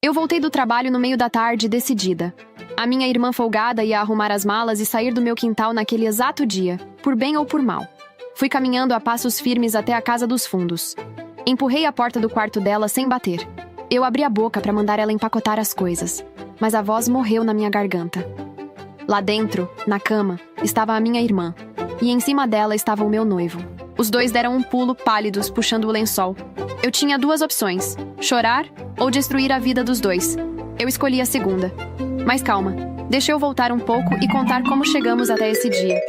Eu voltei do trabalho no meio da tarde, decidida. A minha irmã folgada ia arrumar as malas e sair do meu quintal naquele exato dia, por bem ou por mal. Fui caminhando a passos firmes até a casa dos fundos. Empurrei a porta do quarto dela sem bater. Eu abri a boca para mandar ela empacotar as coisas, mas a voz morreu na minha garganta. Lá dentro, na cama, estava a minha irmã, e em cima dela estava o meu noivo. Os dois deram um pulo, pálidos, puxando o lençol. Eu tinha duas opções: chorar ou destruir a vida dos dois. Eu escolhi a segunda. Mas calma, deixa eu voltar um pouco e contar como chegamos até esse dia.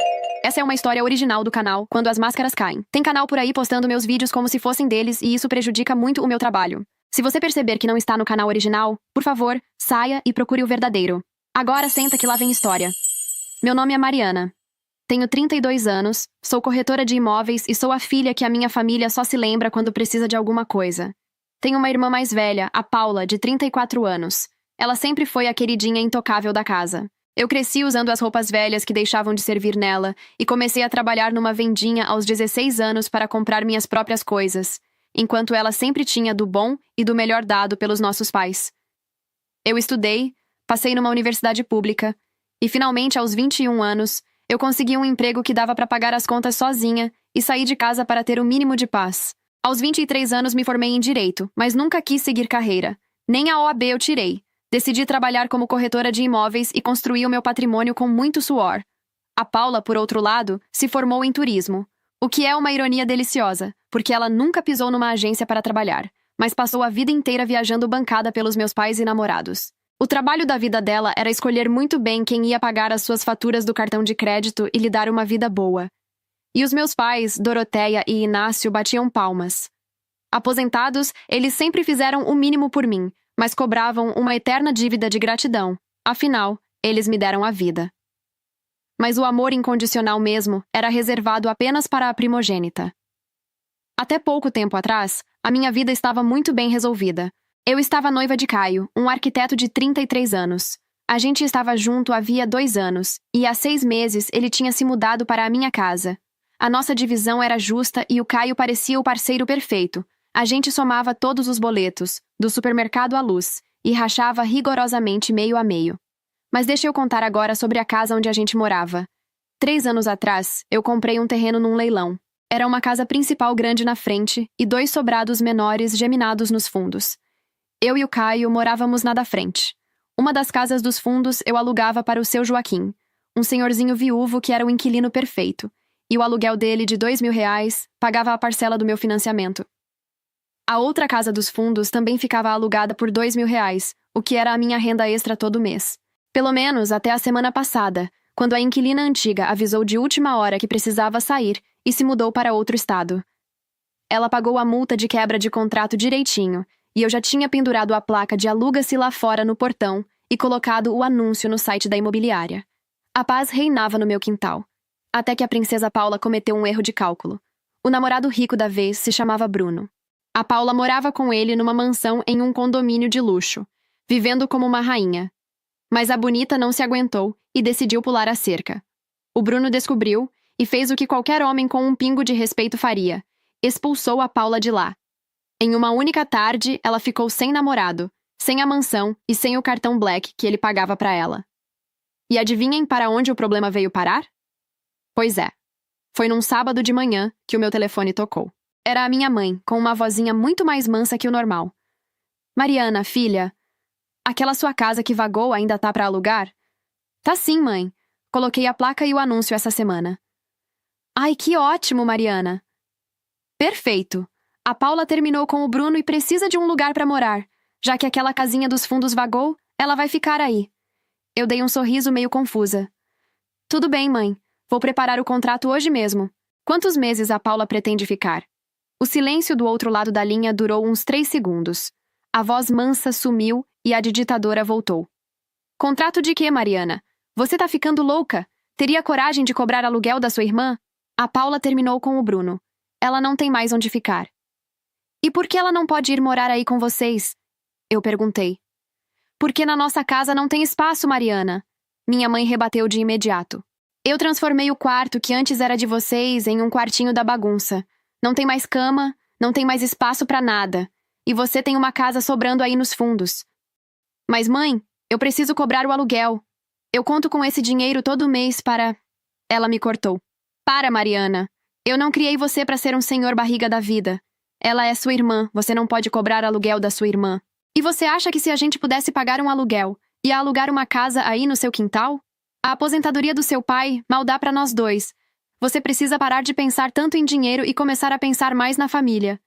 Essa é uma história original do canal Quando as Máscaras Caem. Tem canal por aí postando meus vídeos como se fossem deles e isso prejudica muito o meu trabalho. Se você perceber que não está no canal original, por favor, saia e procure o verdadeiro. Agora senta que lá vem história. Meu nome é Mariana. Tenho 32 anos, sou corretora de imóveis e sou a filha que a minha família só se lembra quando precisa de alguma coisa. Tenho uma irmã mais velha, a Paula, de 34 anos. Ela sempre foi a queridinha intocável da casa. Eu cresci usando as roupas velhas que deixavam de servir nela e comecei a trabalhar numa vendinha aos 16 anos para comprar minhas próprias coisas, enquanto ela sempre tinha do bom e do melhor dado pelos nossos pais. Eu estudei, passei numa universidade pública e, finalmente, aos 21 anos, eu consegui um emprego que dava para pagar as contas sozinha e saí de casa para ter o mínimo de paz. Aos 23 anos me formei em Direito, mas nunca quis seguir carreira. Nem a OAB eu tirei. Decidi trabalhar como corretora de imóveis e construir o meu patrimônio com muito suor. A Paula, por outro lado, se formou em turismo, o que é uma ironia deliciosa, porque ela nunca pisou numa agência para trabalhar, mas passou a vida inteira viajando bancada pelos meus pais e namorados. O trabalho da vida dela era escolher muito bem quem ia pagar as suas faturas do cartão de crédito e lhe dar uma vida boa. E os meus pais, Doroteia e Inácio, batiam palmas. Aposentados, eles sempre fizeram o mínimo por mim, mas cobravam uma eterna dívida de gratidão. Afinal, eles me deram a vida. Mas o amor incondicional mesmo era reservado apenas para a primogênita. Até pouco tempo atrás, a minha vida estava muito bem resolvida. Eu estava noiva de Caio, um arquiteto de 33 anos. A gente estava junto havia 2 anos, e há 6 meses ele tinha se mudado para a minha casa. A nossa divisão era justa e o Caio parecia o parceiro perfeito. A gente somava todos os boletos, do supermercado à luz, e rachava rigorosamente meio a meio. Mas deixa eu contar agora sobre a casa onde a gente morava. 3 anos atrás, eu comprei um terreno num leilão. Era uma casa principal grande na frente e 2 sobrados menores geminados nos fundos. Eu e o Caio morávamos na da frente. Uma das casas dos fundos eu alugava para o seu Joaquim, um senhorzinho viúvo que era o inquilino perfeito, e o aluguel dele de R$ 2.000 pagava a parcela do meu financiamento. A outra casa dos fundos também ficava alugada por R$ 2.000, o que era a minha renda extra todo mês. Pelo menos até a semana passada, quando a inquilina antiga avisou de última hora que precisava sair e se mudou para outro estado. Ela pagou a multa de quebra de contrato direitinho, e eu já tinha pendurado a placa de aluga-se lá fora no portão e colocado o anúncio no site da imobiliária. A paz reinava no meu quintal. Até que a princesa Paula cometeu um erro de cálculo. O namorado rico da vez se chamava Bruno. A Paula morava com ele numa mansão em um condomínio de luxo, vivendo como uma rainha. Mas a bonita não se aguentou e decidiu pular a cerca. O Bruno descobriu e fez o que qualquer homem com um pingo de respeito faria: expulsou a Paula de lá. Em uma única tarde, ela ficou sem namorado, sem a mansão e sem o cartão Black que ele pagava para ela. E adivinhem para onde o problema veio parar? Pois é. Foi num sábado de manhã que o meu telefone tocou. Era a minha mãe, com uma vozinha muito mais mansa que o normal. Mariana, filha, aquela sua casa que vagou ainda tá para alugar? Tá sim, mãe. Coloquei a placa e o anúncio essa semana. Ai, que ótimo, Mariana. Perfeito. A Paula terminou com o Bruno e precisa de um lugar para morar. Já que aquela casinha dos fundos vagou, ela vai ficar aí. Eu dei um sorriso meio confusa. Tudo bem, mãe. Vou preparar o contrato hoje mesmo. Quantos meses a Paula pretende ficar? O silêncio do outro lado da linha durou uns 3 segundos. A voz mansa sumiu e a digitadora voltou. Contrato de quê, Mariana? Você tá ficando louca? Teria coragem de cobrar aluguel da sua irmã? A Paula terminou com o Bruno. Ela não tem mais onde ficar. E por que ela não pode ir morar aí com vocês? Eu perguntei. Porque na nossa casa não tem espaço, Mariana. Minha mãe rebateu de imediato. Eu transformei o quarto que antes era de vocês em um quartinho da bagunça. Não tem mais cama, não tem mais espaço pra nada. E você tem uma casa sobrando aí nos fundos. Mas mãe, eu preciso cobrar o aluguel. Eu conto com esse dinheiro todo mês para... Ela me cortou. Para, Mariana. Eu não criei você para ser um senhor barriga da vida. Ela é sua irmã, você não pode cobrar aluguel da sua irmã. E você acha que se a gente pudesse pagar um aluguel, ia alugar uma casa aí no seu quintal? A aposentadoria do seu pai mal dá para nós dois. Você precisa parar de pensar tanto em dinheiro e começar a pensar mais na família.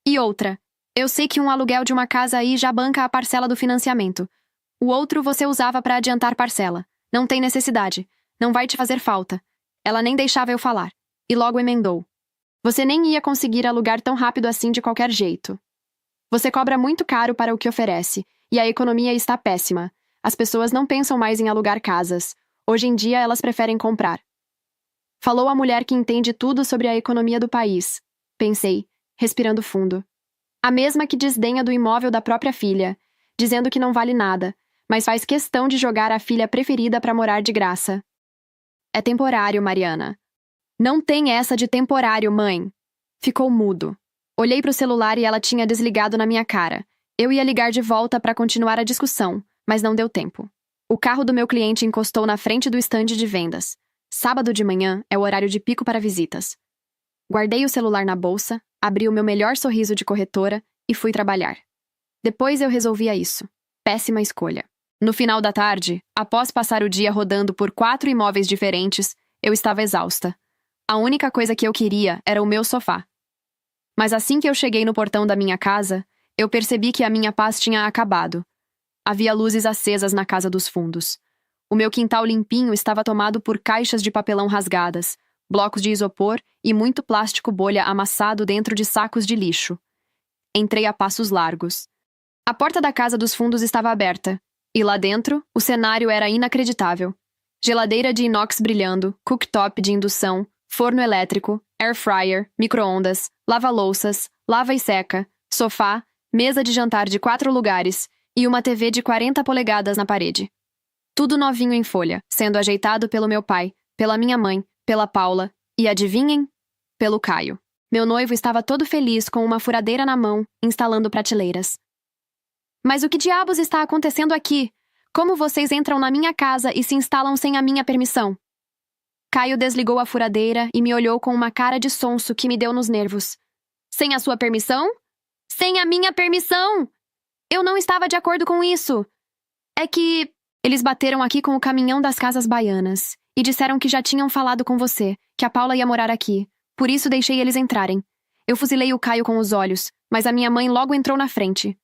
E outra, eu sei que um aluguel de uma casa aí já banca a parcela do financiamento. O outro você usava para adiantar parcela. Não tem necessidade. Não vai te fazer falta. Ela nem deixava eu falar. E logo emendou. Você nem ia conseguir alugar tão rápido assim de qualquer jeito. Você cobra muito caro para o que oferece, e a economia está péssima. As pessoas não pensam mais em alugar casas. Hoje em dia elas preferem comprar. Falou a mulher que entende tudo sobre a economia do país. Pensei, respirando fundo. A mesma que desdenha do imóvel da própria filha, dizendo que não vale nada, mas faz questão de jogar a filha preferida para morar de graça. É temporário, Mariana. Não tem essa de temporário, mãe. Ficou mudo. Olhei para o celular e ela tinha desligado na minha cara. Eu ia ligar de volta para continuar a discussão, mas não deu tempo. O carro do meu cliente encostou na frente do estande de vendas. Sábado de manhã é o horário de pico para visitas. Guardei o celular na bolsa, abri o meu melhor sorriso de corretora e fui trabalhar. Depois eu resolvia isso. Péssima escolha. No final da tarde, após passar o dia rodando por 4 imóveis diferentes, eu estava exausta. A única coisa que eu queria era o meu sofá. Mas assim que eu cheguei no portão da minha casa, eu percebi que a minha paz tinha acabado. Havia luzes acesas na casa dos fundos. O meu quintal limpinho estava tomado por caixas de papelão rasgadas, blocos de isopor e muito plástico bolha amassado dentro de sacos de lixo. Entrei a passos largos. A porta da casa dos fundos estava aberta, e lá dentro, o cenário era inacreditável. Geladeira de inox brilhando, cooktop de indução, forno elétrico, air fryer, micro-ondas, lava-louças, lava e seca, sofá, mesa de jantar de 4 lugares e uma TV de 40 polegadas na parede. Tudo novinho em folha, sendo ajeitado pelo meu pai, pela minha mãe, pela Paula e, adivinhem? Pelo Caio. Meu noivo estava todo feliz com uma furadeira na mão, instalando prateleiras. Mas o que diabos está acontecendo aqui? Como vocês entram na minha casa e se instalam sem a minha permissão? Caio desligou a furadeira e me olhou com uma cara de sonso que me deu nos nervos. Sem a sua permissão? Sem a minha permissão! Eu não estava de acordo com isso. É que... Eles bateram aqui com o caminhão das casas baianas e disseram que já tinham falado com você, que a Paula ia morar aqui. Por isso deixei eles entrarem. Eu fuzilei o Caio com os olhos, mas a minha mãe logo entrou na frente.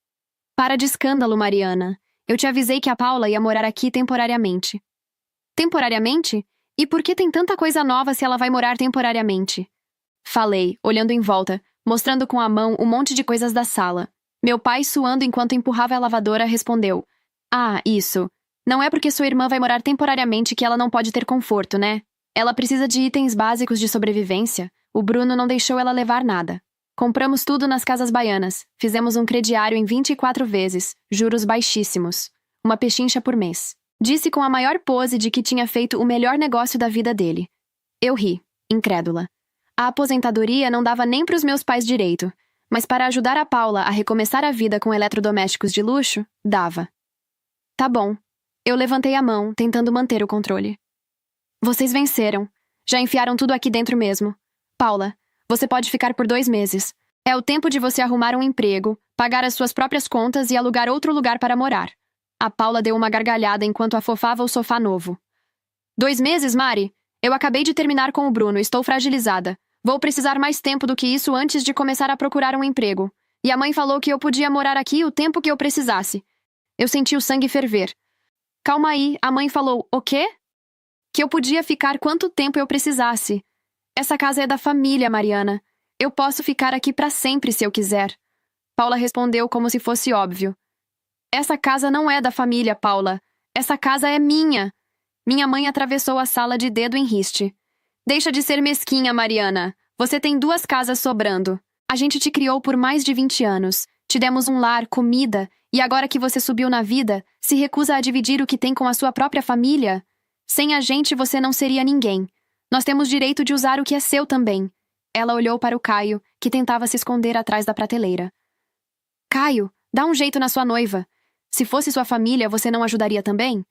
Para de escândalo, Mariana. Eu te avisei que a Paula ia morar aqui temporariamente. Temporariamente? E por que tem tanta coisa nova se ela vai morar temporariamente? Falei, olhando em volta, mostrando com a mão um monte de coisas da sala. Meu pai, suando enquanto empurrava a lavadora, respondeu. Ah, isso. Não é porque sua irmã vai morar temporariamente que ela não pode ter conforto, né? Ela precisa de itens básicos de sobrevivência. O Bruno não deixou ela levar nada. Compramos tudo nas casas baianas. Fizemos um crediário em 24 vezes, juros baixíssimos. Uma pechincha por mês. Disse com a maior pose de que tinha feito o melhor negócio da vida dele. Eu ri, incrédula. A aposentadoria não dava nem para os meus pais direito, mas para ajudar a Paula a recomeçar a vida com eletrodomésticos de luxo, dava. Tá bom. Eu levantei a mão, tentando manter o controle. Vocês venceram. Já enfiaram tudo aqui dentro mesmo. Paula, você pode ficar por 2 meses. É o tempo de você arrumar um emprego, pagar as suas próprias contas e alugar outro lugar para morar. A Paula deu uma gargalhada enquanto afofava o sofá novo. 2 meses, Mari? Eu acabei de terminar com o Bruno, estou fragilizada. Vou precisar mais tempo do que isso antes de começar a procurar um emprego. E a mãe falou que eu podia morar aqui o tempo que eu precisasse. Eu senti o sangue ferver. Calma aí, a mãe falou, o quê? Que eu podia ficar quanto tempo eu precisasse. Essa casa é da família, Mariana. Eu posso ficar aqui para sempre se eu quiser. Paula respondeu como se fosse óbvio. Essa casa não é da família, Paula. Essa casa é minha. Minha mãe atravessou a sala de dedo em riste. Deixa de ser mesquinha, Mariana. Você tem 2 casas sobrando. A gente te criou por mais de 20 anos. Te demos um lar, comida, e agora que você subiu na vida, se recusa a dividir o que tem com a sua própria família? Sem a gente, você não seria ninguém. Nós temos direito de usar o que é seu também. Ela olhou para o Caio, que tentava se esconder atrás da prateleira. Caio, dá um jeito na sua noiva. Se fosse sua família, você não ajudaria também?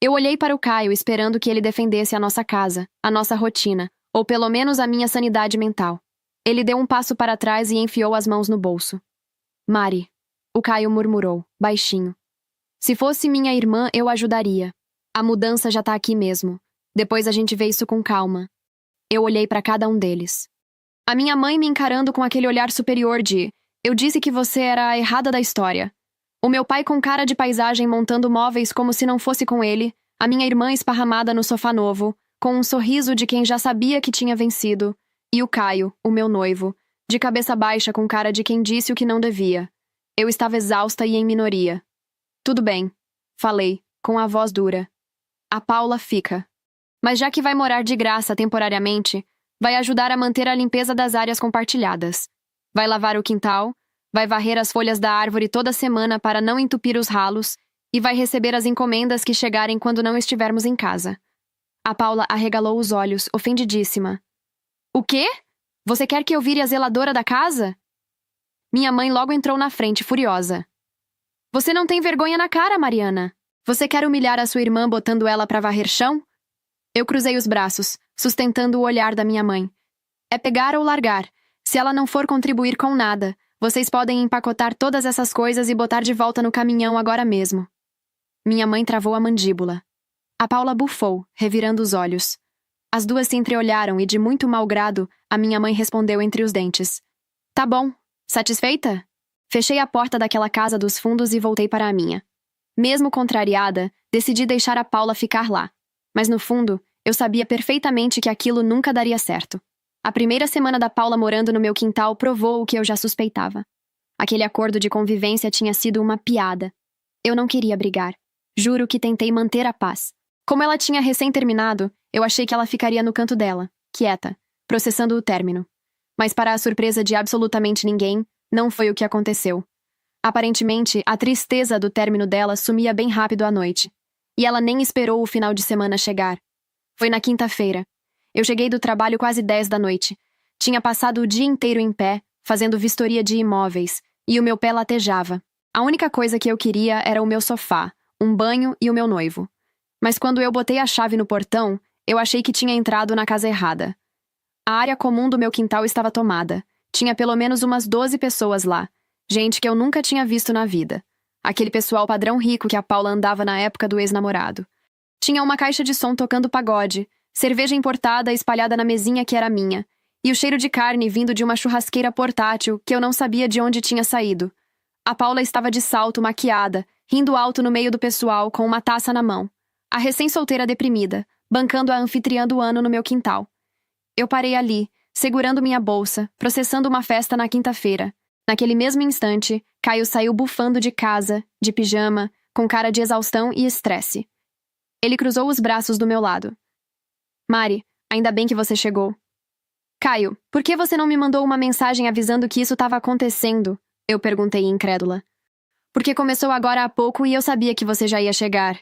Eu olhei para o Caio esperando que ele defendesse a nossa casa, a nossa rotina, ou pelo menos a minha sanidade mental. Ele deu um passo para trás e enfiou as mãos no bolso. Mari, o Caio murmurou, baixinho. Se fosse minha irmã, eu ajudaria. A mudança já tá aqui mesmo. Depois a gente vê isso com calma. Eu olhei para cada um deles. A minha mãe me encarando com aquele olhar superior de: eu disse que você era a errada da história. O meu pai com cara de paisagem montando móveis como se não fosse com ele, a minha irmã esparramada no sofá novo, com um sorriso de quem já sabia que tinha vencido, e o Caio, o meu noivo, de cabeça baixa com cara de quem disse o que não devia. Eu estava exausta e em minoria. Tudo bem, falei, com a voz dura. A Paula fica. Mas já que vai morar de graça temporariamente, vai ajudar a manter a limpeza das áreas compartilhadas. Vai lavar o quintal, vai varrer as folhas da árvore toda semana para não entupir os ralos e vai receber as encomendas que chegarem quando não estivermos em casa. A Paula arregalou os olhos, ofendidíssima. O quê? Você quer que eu vire a zeladora da casa? Minha mãe logo entrou na frente, furiosa. Você não tem vergonha na cara, Mariana? Você quer humilhar a sua irmã botando ela para varrer chão? Eu cruzei os braços, sustentando o olhar da minha mãe. É pegar ou largar. Se ela não for contribuir com nada, vocês podem empacotar todas essas coisas e botar de volta no caminhão agora mesmo. Minha mãe travou a mandíbula. A Paula bufou, revirando os olhos. As duas se entreolharam e, de muito mau grado, a minha mãe respondeu entre os dentes. Tá bom. Satisfeita? Fechei a porta daquela casa dos fundos e voltei para a minha. Mesmo contrariada, decidi deixar a Paula ficar lá. Mas no fundo, eu sabia perfeitamente que aquilo nunca daria certo. A primeira semana da Paula morando no meu quintal provou o que eu já suspeitava. Aquele acordo de convivência tinha sido uma piada. Eu não queria brigar. Juro que tentei manter a paz. Como ela tinha recém-terminado, eu achei que ela ficaria no canto dela, quieta, processando o término. Mas para a surpresa de absolutamente ninguém, não foi o que aconteceu. Aparentemente, a tristeza do término dela sumia bem rápido à noite. E ela nem esperou o final de semana chegar. Foi na quinta-feira. Eu cheguei do trabalho quase 10 da noite. Tinha passado o dia inteiro em pé, fazendo vistoria de imóveis, e o meu pé latejava. A única coisa que eu queria era o meu sofá, um banho e o meu noivo. Mas quando eu botei a chave no portão, eu achei que tinha entrado na casa errada. A área comum do meu quintal estava tomada. Tinha pelo menos umas 12 pessoas lá. Gente que eu nunca tinha visto na vida. Aquele pessoal padrão rico que a Paula andava na época do ex-namorado. Tinha uma caixa de som tocando pagode, cerveja importada espalhada na mesinha que era minha, e o cheiro de carne vindo de uma churrasqueira portátil que eu não sabia de onde tinha saído. A Paula estava de salto, maquiada, rindo alto no meio do pessoal, com uma taça na mão. A recém-solteira deprimida, bancando a anfitriã do ano no meu quintal. Eu parei ali, segurando minha bolsa, processando uma festa na quinta-feira. Naquele mesmo instante, Caio saiu bufando de casa, de pijama, com cara de exaustão e estresse. Ele cruzou os braços do meu lado. Mari, ainda bem que você chegou. Caio, por que você não me mandou uma mensagem avisando que isso estava acontecendo? Eu perguntei incrédula. Porque começou agora há pouco e eu sabia que você já ia chegar.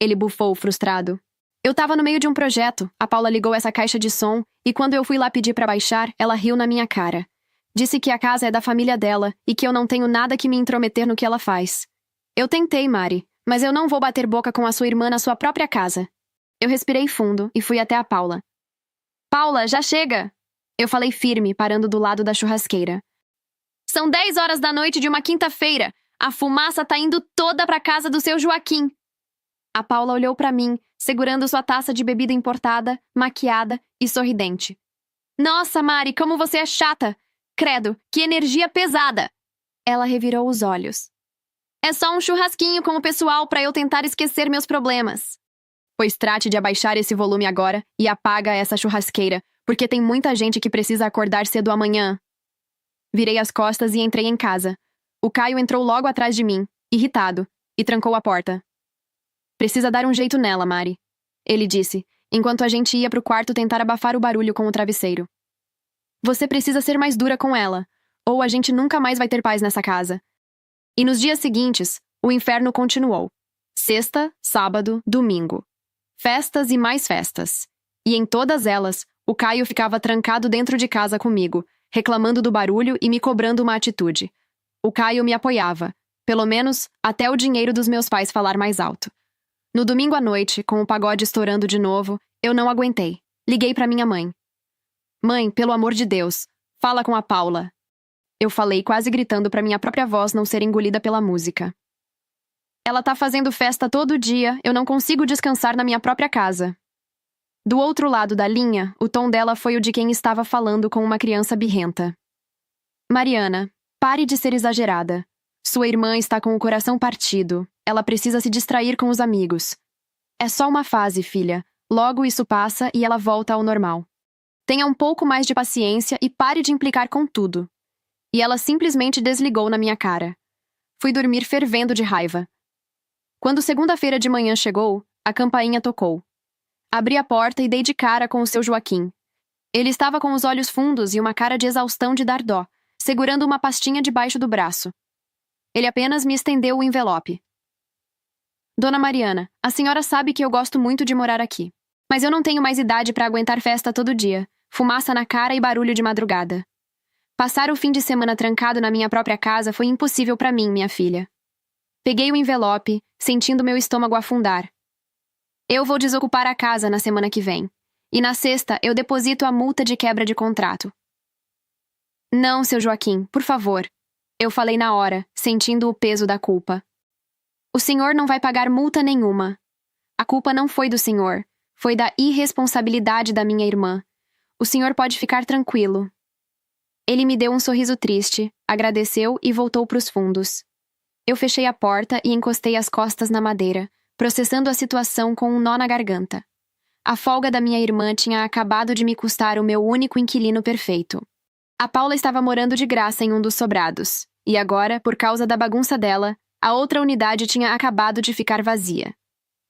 Ele bufou, frustrado. Eu tava no meio de um projeto, a Paula ligou essa caixa de som, e quando eu fui lá pedir pra baixar, ela riu na minha cara. Disse que a casa é da família dela e que eu não tenho nada que me intrometer no que ela faz. Eu tentei, Mari, mas eu não vou bater boca com a sua irmã na sua própria casa. Eu respirei fundo e fui até a Paula. Paula, já chega! Eu falei firme, parando do lado da churrasqueira. São 10 horas da noite de uma quinta-feira. A fumaça tá indo toda pra casa do seu Joaquim. A Paula olhou pra mim, segurando sua taça de bebida importada, maquiada e sorridente. Nossa, Mari, como você é chata! Credo, que energia pesada! Ela revirou os olhos. É só um churrasquinho com o pessoal pra eu tentar esquecer meus problemas. Pois trate de abaixar esse volume agora e apaga essa churrasqueira, porque tem muita gente que precisa acordar cedo amanhã. Virei as costas e entrei em casa. O Caio entrou logo atrás de mim, irritado, e trancou a porta. Precisa dar um jeito nela, Mari. Ele disse, enquanto a gente ia pro quarto tentar abafar o barulho com o travesseiro. Você precisa ser mais dura com ela, ou a gente nunca mais vai ter paz nessa casa. E nos dias seguintes, o inferno continuou. Sexta, sábado, domingo. Festas e mais festas. E em todas elas, o Caio ficava trancado dentro de casa comigo, reclamando do barulho e me cobrando uma atitude. O Caio me apoiava, pelo menos até o dinheiro dos meus pais falar mais alto. No domingo à noite, com o pagode estourando de novo, eu não aguentei. Liguei para minha mãe. Mãe, pelo amor de Deus, fala com a Paula. Eu falei quase gritando para minha própria voz não ser engolida pela música. Ela tá fazendo festa todo dia, eu não consigo descansar na minha própria casa. Do outro lado da linha, o tom dela foi o de quem estava falando com uma criança birrenta. Mariana, pare de ser exagerada. Sua irmã está com o coração partido. Ela precisa se distrair com os amigos. É só uma fase, filha. Logo isso passa e ela volta ao normal. Tenha um pouco mais de paciência e pare de implicar com tudo. E ela simplesmente desligou na minha cara. Fui dormir fervendo de raiva. Quando segunda-feira de manhã chegou, a campainha tocou. Abri a porta e dei de cara com o seu Joaquim. Ele estava com os olhos fundos e uma cara de exaustão de dar dó, segurando uma pastinha debaixo do braço. Ele apenas me estendeu o envelope. Dona Mariana, a senhora sabe que eu gosto muito de morar aqui. Mas eu não tenho mais idade para aguentar festa todo dia, fumaça na cara e barulho de madrugada. Passar o fim de semana trancado na minha própria casa foi impossível para mim, minha filha. Peguei o envelope, sentindo meu estômago afundar. Eu vou desocupar a casa na semana que vem. E na sexta eu deposito a multa de quebra de contrato. Não, seu Joaquim, por favor. Eu falei na hora, sentindo o peso da culpa. O senhor não vai pagar multa nenhuma. A culpa não foi do senhor. Foi da irresponsabilidade da minha irmã. O senhor pode ficar tranquilo. Ele me deu um sorriso triste, agradeceu e voltou para os fundos. Eu fechei a porta e encostei as costas na madeira, processando a situação com um nó na garganta. A folga da minha irmã tinha acabado de me custar o meu único inquilino perfeito. A Paula estava morando de graça em um dos sobrados, e agora, por causa da bagunça dela, a outra unidade tinha acabado de ficar vazia.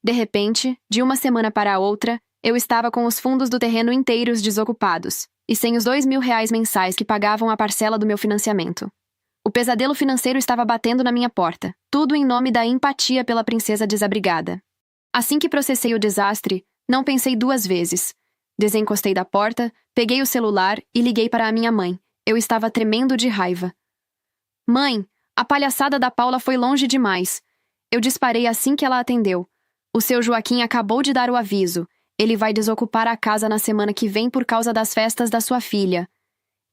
De repente, de uma semana para a outra, eu estava com os fundos do terreno inteiros desocupados, e sem os R$ 2.000 mensais que pagavam a parcela do meu financiamento. O pesadelo financeiro estava batendo na minha porta, tudo em nome da empatia pela princesa desabrigada. Assim que processei o desastre, não pensei duas vezes. Desencostei da porta, peguei o celular e liguei para a minha mãe. Eu estava tremendo de raiva. Mãe, a palhaçada da Paula foi longe demais. Eu disparei assim que ela atendeu. O seu Joaquim acabou de dar o aviso. Ele vai desocupar a casa na semana que vem por causa das festas da sua filha.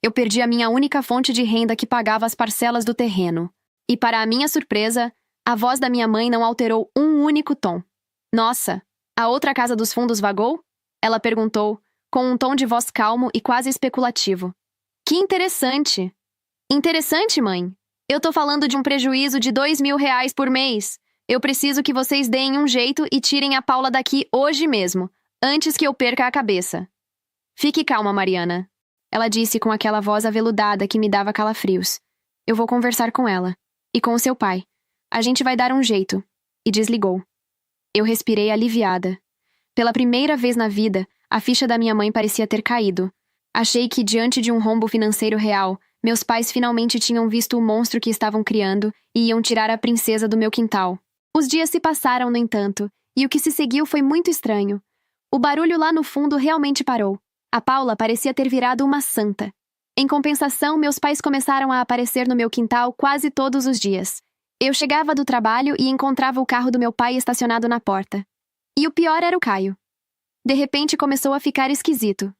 Eu perdi a minha única fonte de renda que pagava as parcelas do terreno. E para a minha surpresa, a voz da minha mãe não alterou um único tom. Nossa, a outra casa dos fundos vagou? Ela perguntou, com um tom de voz calmo e quase especulativo. Que interessante! Interessante, mãe? Eu tô falando de um prejuízo de R$ 2.000 por mês. Eu preciso que vocês deem um jeito e tirem a Paula daqui hoje mesmo, antes que eu perca a cabeça. Fique calma, Mariana. Ela disse com aquela voz aveludada que me dava calafrios. Eu vou conversar com ela. E com o seu pai. A gente vai dar um jeito. E desligou. Eu respirei aliviada. Pela primeira vez na vida, a ficha da minha mãe parecia ter caído. Achei que, diante de um rombo financeiro real, meus pais finalmente tinham visto o monstro que estavam criando e iam tirar a princesa do meu quintal. Os dias se passaram, no entanto, e o que se seguiu foi muito estranho. O barulho lá no fundo realmente parou. A Paula parecia ter virado uma santa. Em compensação, meus pais começaram a aparecer no meu quintal quase todos os dias. Eu chegava do trabalho e encontrava o carro do meu pai estacionado na porta. E o pior era o Caio. De repente começou a ficar esquisito.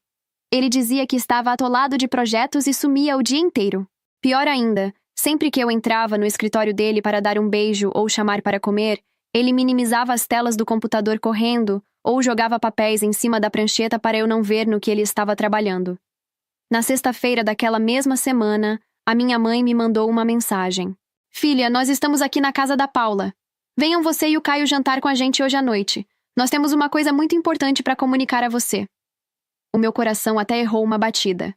Ele dizia que estava atolado de projetos e sumia o dia inteiro. Pior ainda, sempre que eu entrava no escritório dele para dar um beijo ou chamar para comer, ele minimizava as telas do computador correndo ou jogava papéis em cima da prancheta para eu não ver no que ele estava trabalhando. Na sexta-feira daquela mesma semana, a minha mãe me mandou uma mensagem. Filha, nós estamos aqui na casa da Paula. Venham você e o Caio jantar com a gente hoje à noite. Nós temos uma coisa muito importante para comunicar a você. O meu coração até errou uma batida.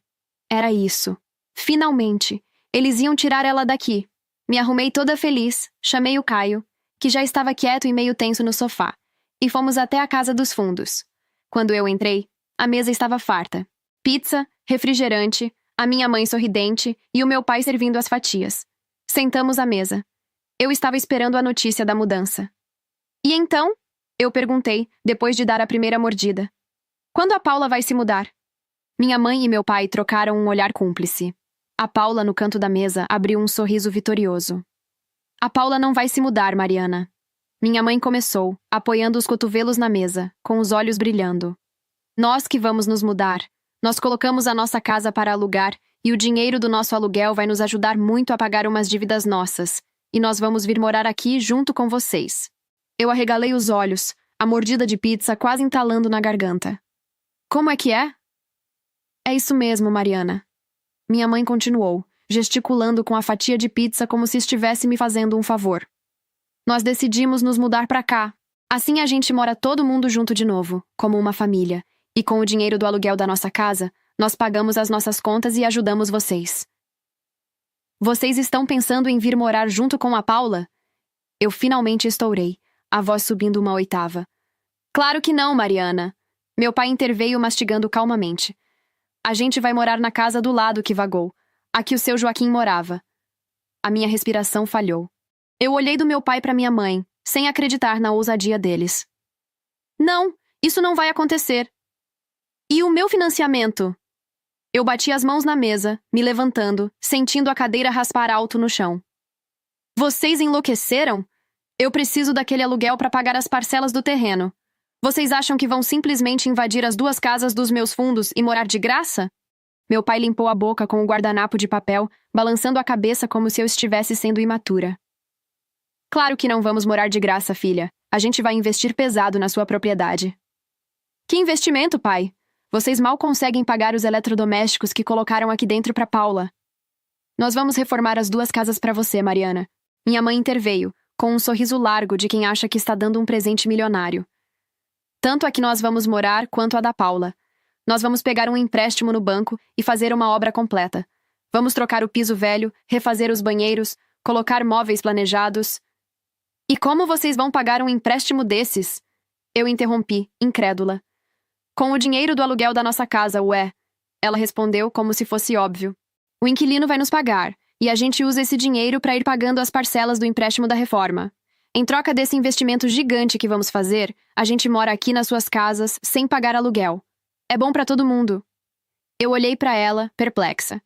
Era isso. Finalmente, eles iam tirar ela daqui. Me arrumei toda feliz, chamei o Caio, que já estava quieto e meio tenso no sofá, e fomos até a casa dos fundos. Quando eu entrei, a mesa estava farta. Pizza, refrigerante, a minha mãe sorridente e o meu pai servindo as fatias. Sentamos à mesa. Eu estava esperando a notícia da mudança. E então? Eu perguntei, depois de dar a primeira mordida. Quando a Paula vai se mudar? Minha mãe e meu pai trocaram um olhar cúmplice. A Paula, no canto da mesa, abriu um sorriso vitorioso. A Paula não vai se mudar, Mariana. Minha mãe começou, apoiando os cotovelos na mesa, com os olhos brilhando. Nós que vamos nos mudar. Nós colocamos a nossa casa para alugar e o dinheiro do nosso aluguel vai nos ajudar muito a pagar umas dívidas nossas. E nós vamos vir morar aqui junto com vocês. Eu arregalei os olhos, a mordida de pizza quase entalando na garganta. Como é que é? É isso mesmo, Mariana. Minha mãe continuou, gesticulando com a fatia de pizza como se estivesse me fazendo um favor. Nós decidimos nos mudar pra cá. Assim a gente mora todo mundo junto de novo, como uma família. E com o dinheiro do aluguel da nossa casa, nós pagamos as nossas contas e ajudamos vocês. Vocês estão pensando em vir morar junto com a Paula? Eu finalmente estourei, a voz subindo uma oitava. Claro que não, Mariana. Meu pai interveio mastigando calmamente. A gente vai morar na casa do lado que vagou. A que o seu Joaquim morava. A minha respiração falhou. Eu olhei do meu pai para minha mãe, sem acreditar na ousadia deles. Não, isso não vai acontecer. E o meu financiamento? Eu bati as mãos na mesa, me levantando, sentindo a cadeira raspar alto no chão. Vocês enlouqueceram? Eu preciso daquele aluguel para pagar as parcelas do terreno. Vocês acham que vão simplesmente invadir as 2 casas dos meus fundos e morar de graça? Meu pai limpou a boca com o guardanapo de papel, balançando a cabeça como se eu estivesse sendo imatura. Claro que não vamos morar de graça, filha. A gente vai investir pesado na sua propriedade. Que investimento, pai? Vocês mal conseguem pagar os eletrodomésticos que colocaram aqui dentro para Paula. Nós vamos reformar as 2 casas para você, Mariana. Minha mãe interveio, com um sorriso largo de quem acha que está dando um presente milionário. Tanto a que nós vamos morar quanto a da Paula. Nós vamos pegar um empréstimo no banco e fazer uma obra completa. Vamos trocar o piso velho, refazer os banheiros, colocar móveis planejados. E como vocês vão pagar um empréstimo desses? Eu interrompi, incrédula. Com o dinheiro do aluguel da nossa casa, ué. Ela respondeu como se fosse óbvio. O inquilino vai nos pagar, e a gente usa esse dinheiro para ir pagando as parcelas do empréstimo da reforma. Em troca desse investimento gigante que vamos fazer, a gente mora aqui nas suas casas, sem pagar aluguel. É bom para todo mundo. Eu olhei para ela, perplexa.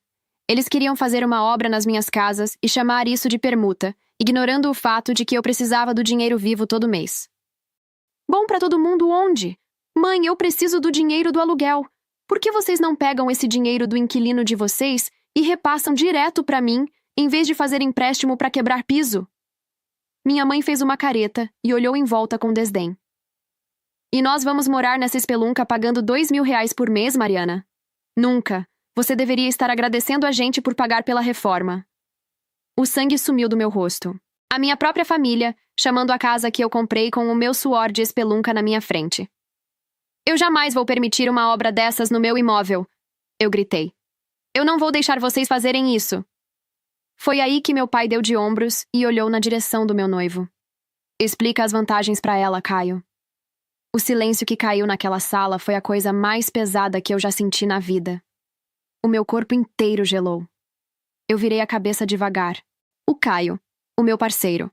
Eles queriam fazer uma obra nas minhas casas e chamar isso de permuta, ignorando o fato de que eu precisava do dinheiro vivo todo mês. Bom para todo mundo onde? Mãe, eu preciso do dinheiro do aluguel. Por que vocês não pegam esse dinheiro do inquilino de vocês e repassam direto para mim, em vez de fazer empréstimo para quebrar piso? Minha mãe fez uma careta e olhou em volta com desdém. E nós vamos morar nessa espelunca pagando R$ 2.000 por mês, Mariana? Nunca. Você deveria estar agradecendo a gente por pagar pela reforma. O sangue sumiu do meu rosto. A minha própria família, chamando a casa que eu comprei com o meu suor de espelunca na minha frente. Eu jamais vou permitir uma obra dessas no meu imóvel, eu gritei. Eu não vou deixar vocês fazerem isso. Foi aí que meu pai deu de ombros e olhou na direção do meu noivo. Explica as vantagens para ela, Caio. O silêncio que caiu naquela sala foi a coisa mais pesada que eu já senti na vida. O meu corpo inteiro gelou. Eu virei a cabeça devagar. O Caio, o meu parceiro.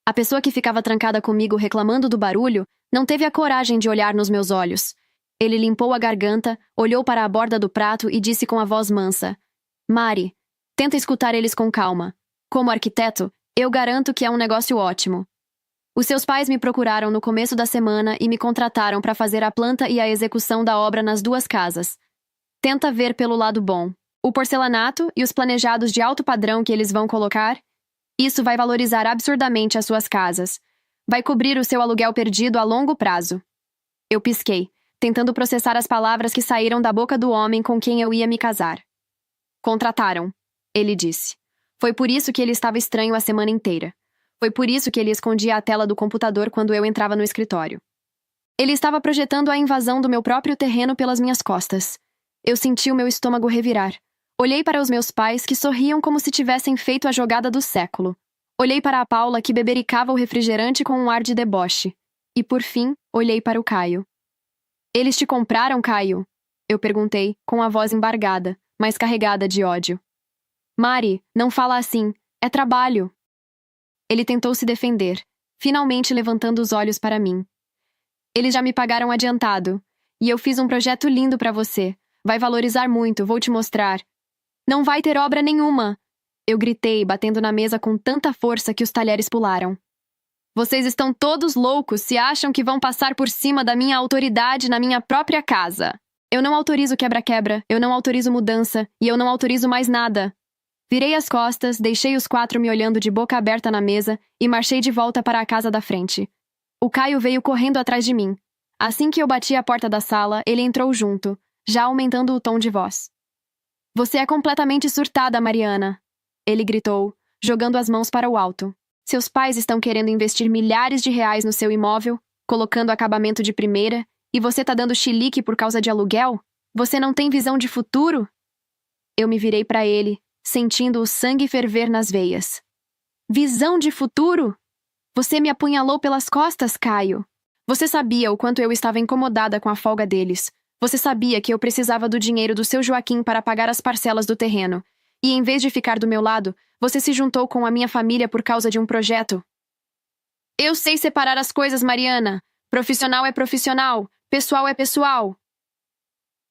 A pessoa que ficava trancada comigo reclamando do barulho não teve a coragem de olhar nos meus olhos. Ele limpou a garganta, olhou para a borda do prato e disse com a voz mansa: Mari, tenta escutar eles com calma. Como arquiteto, eu garanto que é um negócio ótimo. Os seus pais me procuraram no começo da semana e me contrataram para fazer a planta e a execução da obra nas 2 casas. Tenta ver pelo lado bom. O porcelanato e os planejados de alto padrão que eles vão colocar, isso vai valorizar absurdamente as suas casas. Vai cobrir o seu aluguel perdido a longo prazo. Eu pisquei, tentando processar as palavras que saíram da boca do homem com quem eu ia me casar. Contrataram, ele disse. Foi por isso que ele estava estranho a semana inteira. Foi por isso que ele escondia a tela do computador quando eu entrava no escritório. Ele estava projetando a invasão do meu próprio terreno pelas minhas costas. Eu senti o meu estômago revirar. Olhei para os meus pais, que sorriam como se tivessem feito a jogada do século. Olhei para a Paula, que bebericava o refrigerante com um ar de deboche. E, por fim, olhei para o Caio. Eles te compraram, Caio? Eu perguntei, com a voz embargada, mas carregada de ódio. Mari, não fala assim. É trabalho. Ele tentou se defender, finalmente levantando os olhos para mim. Eles já me pagaram adiantado. E eu fiz um projeto lindo para você. Vai valorizar muito, vou te mostrar. Não vai ter obra nenhuma. Eu gritei, batendo na mesa com tanta força que os talheres pularam. Vocês estão todos loucos se acham que vão passar por cima da minha autoridade na minha própria casa. Eu não autorizo quebra-quebra, eu não autorizo mudança, e eu não autorizo mais nada. Virei as costas, deixei os 4 me olhando de boca aberta na mesa e marchei de volta para a casa da frente. O Caio veio correndo atrás de mim. Assim que eu bati a porta da sala, ele entrou junto, já aumentando o tom de voz. Você é completamente surtada, Mariana. Ele gritou, jogando as mãos para o alto. Seus pais estão querendo investir milhares de reais no seu imóvel, colocando acabamento de primeira, e você tá dando chilique por causa de aluguel? Você não tem visão de futuro? Eu me virei para ele, sentindo o sangue ferver nas veias. Visão de futuro? Você me apunhalou pelas costas, Caio. Você sabia o quanto eu estava incomodada com a folga deles. Você sabia que eu precisava do dinheiro do seu Joaquim para pagar as parcelas do terreno. E em vez de ficar do meu lado, você se juntou com a minha família por causa de um projeto. Eu sei separar as coisas, Mariana. Profissional é profissional. Pessoal é pessoal.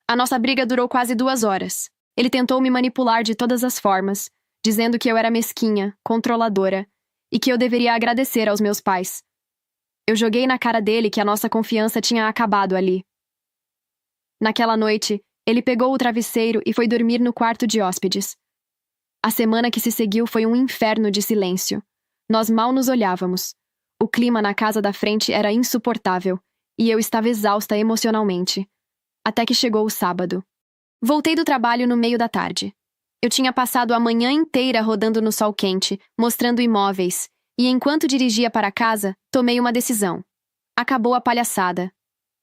A nossa briga durou quase 2 horas. Ele tentou me manipular de todas as formas, dizendo que eu era mesquinha, controladora, e que eu deveria agradecer aos meus pais. Eu joguei na cara dele que a nossa confiança tinha acabado ali. Naquela noite, ele pegou o travesseiro e foi dormir no quarto de hóspedes. A semana que se seguiu foi um inferno de silêncio. Nós mal nos olhávamos. O clima na casa da frente era insuportável, e eu estava exausta emocionalmente. Até que chegou o sábado. Voltei do trabalho no meio da tarde. Eu tinha passado a manhã inteira rodando no sol quente, mostrando imóveis, e enquanto dirigia para casa, tomei uma decisão. Acabou a palhaçada.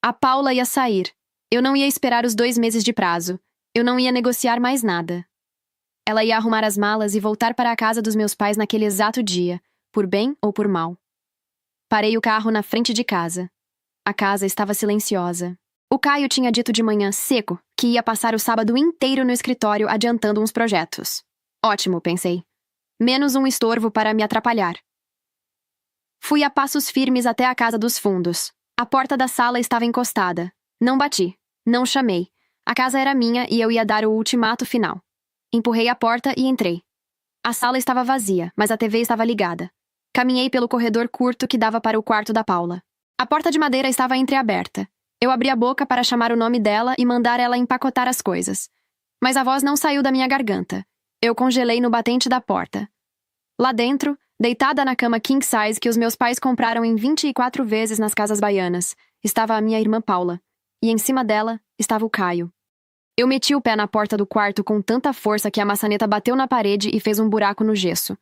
A Paula ia sair. Eu não ia esperar os 2 meses de prazo. Eu não ia negociar mais nada. Ela ia arrumar as malas e voltar para a casa dos meus pais naquele exato dia, por bem ou por mal. Parei o carro na frente de casa. A casa estava silenciosa. O Caio tinha dito de manhã seco que ia passar o sábado inteiro no escritório adiantando uns projetos. Ótimo, pensei. Menos um estorvo para me atrapalhar. Fui a passos firmes até a casa dos fundos. A porta da sala estava encostada. Não bati. Não chamei. A casa era minha e eu ia dar o ultimato final. Empurrei a porta e entrei. A sala estava vazia, mas a TV estava ligada. Caminhei pelo corredor curto que dava para o quarto da Paula. A porta de madeira estava entreaberta. Eu abri a boca para chamar o nome dela e mandar ela empacotar as coisas. Mas a voz não saiu da minha garganta. Eu congelei no batente da porta. Lá dentro, deitada na cama king size que os meus pais compraram em 24 vezes nas casas baianas, estava a minha irmã Paula. E em cima dela estava o Caio. Eu meti o pé na porta do quarto com tanta força que a maçaneta bateu na parede e fez um buraco no gesso.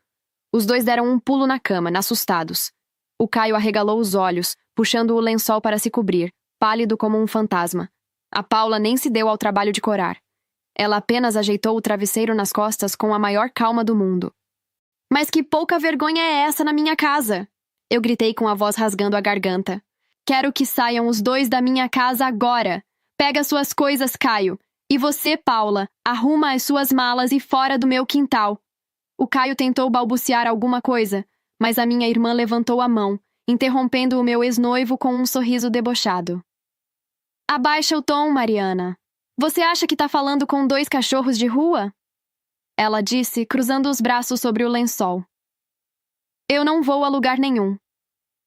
Os dois deram um pulo na cama, assustados. O Caio arregalou os olhos, puxando o lençol para se cobrir, pálido como um fantasma. A Paula nem se deu ao trabalho de corar. Ela apenas ajeitou o travesseiro nas costas com a maior calma do mundo. Mas que pouca vergonha é essa na minha casa? Eu gritei com a voz rasgando a garganta. Quero que saiam os 2 da minha casa agora. Pega suas coisas, Caio. E você, Paula, arruma as suas malas e fora do meu quintal. O Caio tentou balbuciar alguma coisa, mas a minha irmã levantou a mão, interrompendo o meu ex-noivo com um sorriso debochado. Abaixa o tom, Mariana. Você acha que tá falando com 2 cachorros de rua? Ela disse, cruzando os braços sobre o lençol. Eu não vou a lugar nenhum.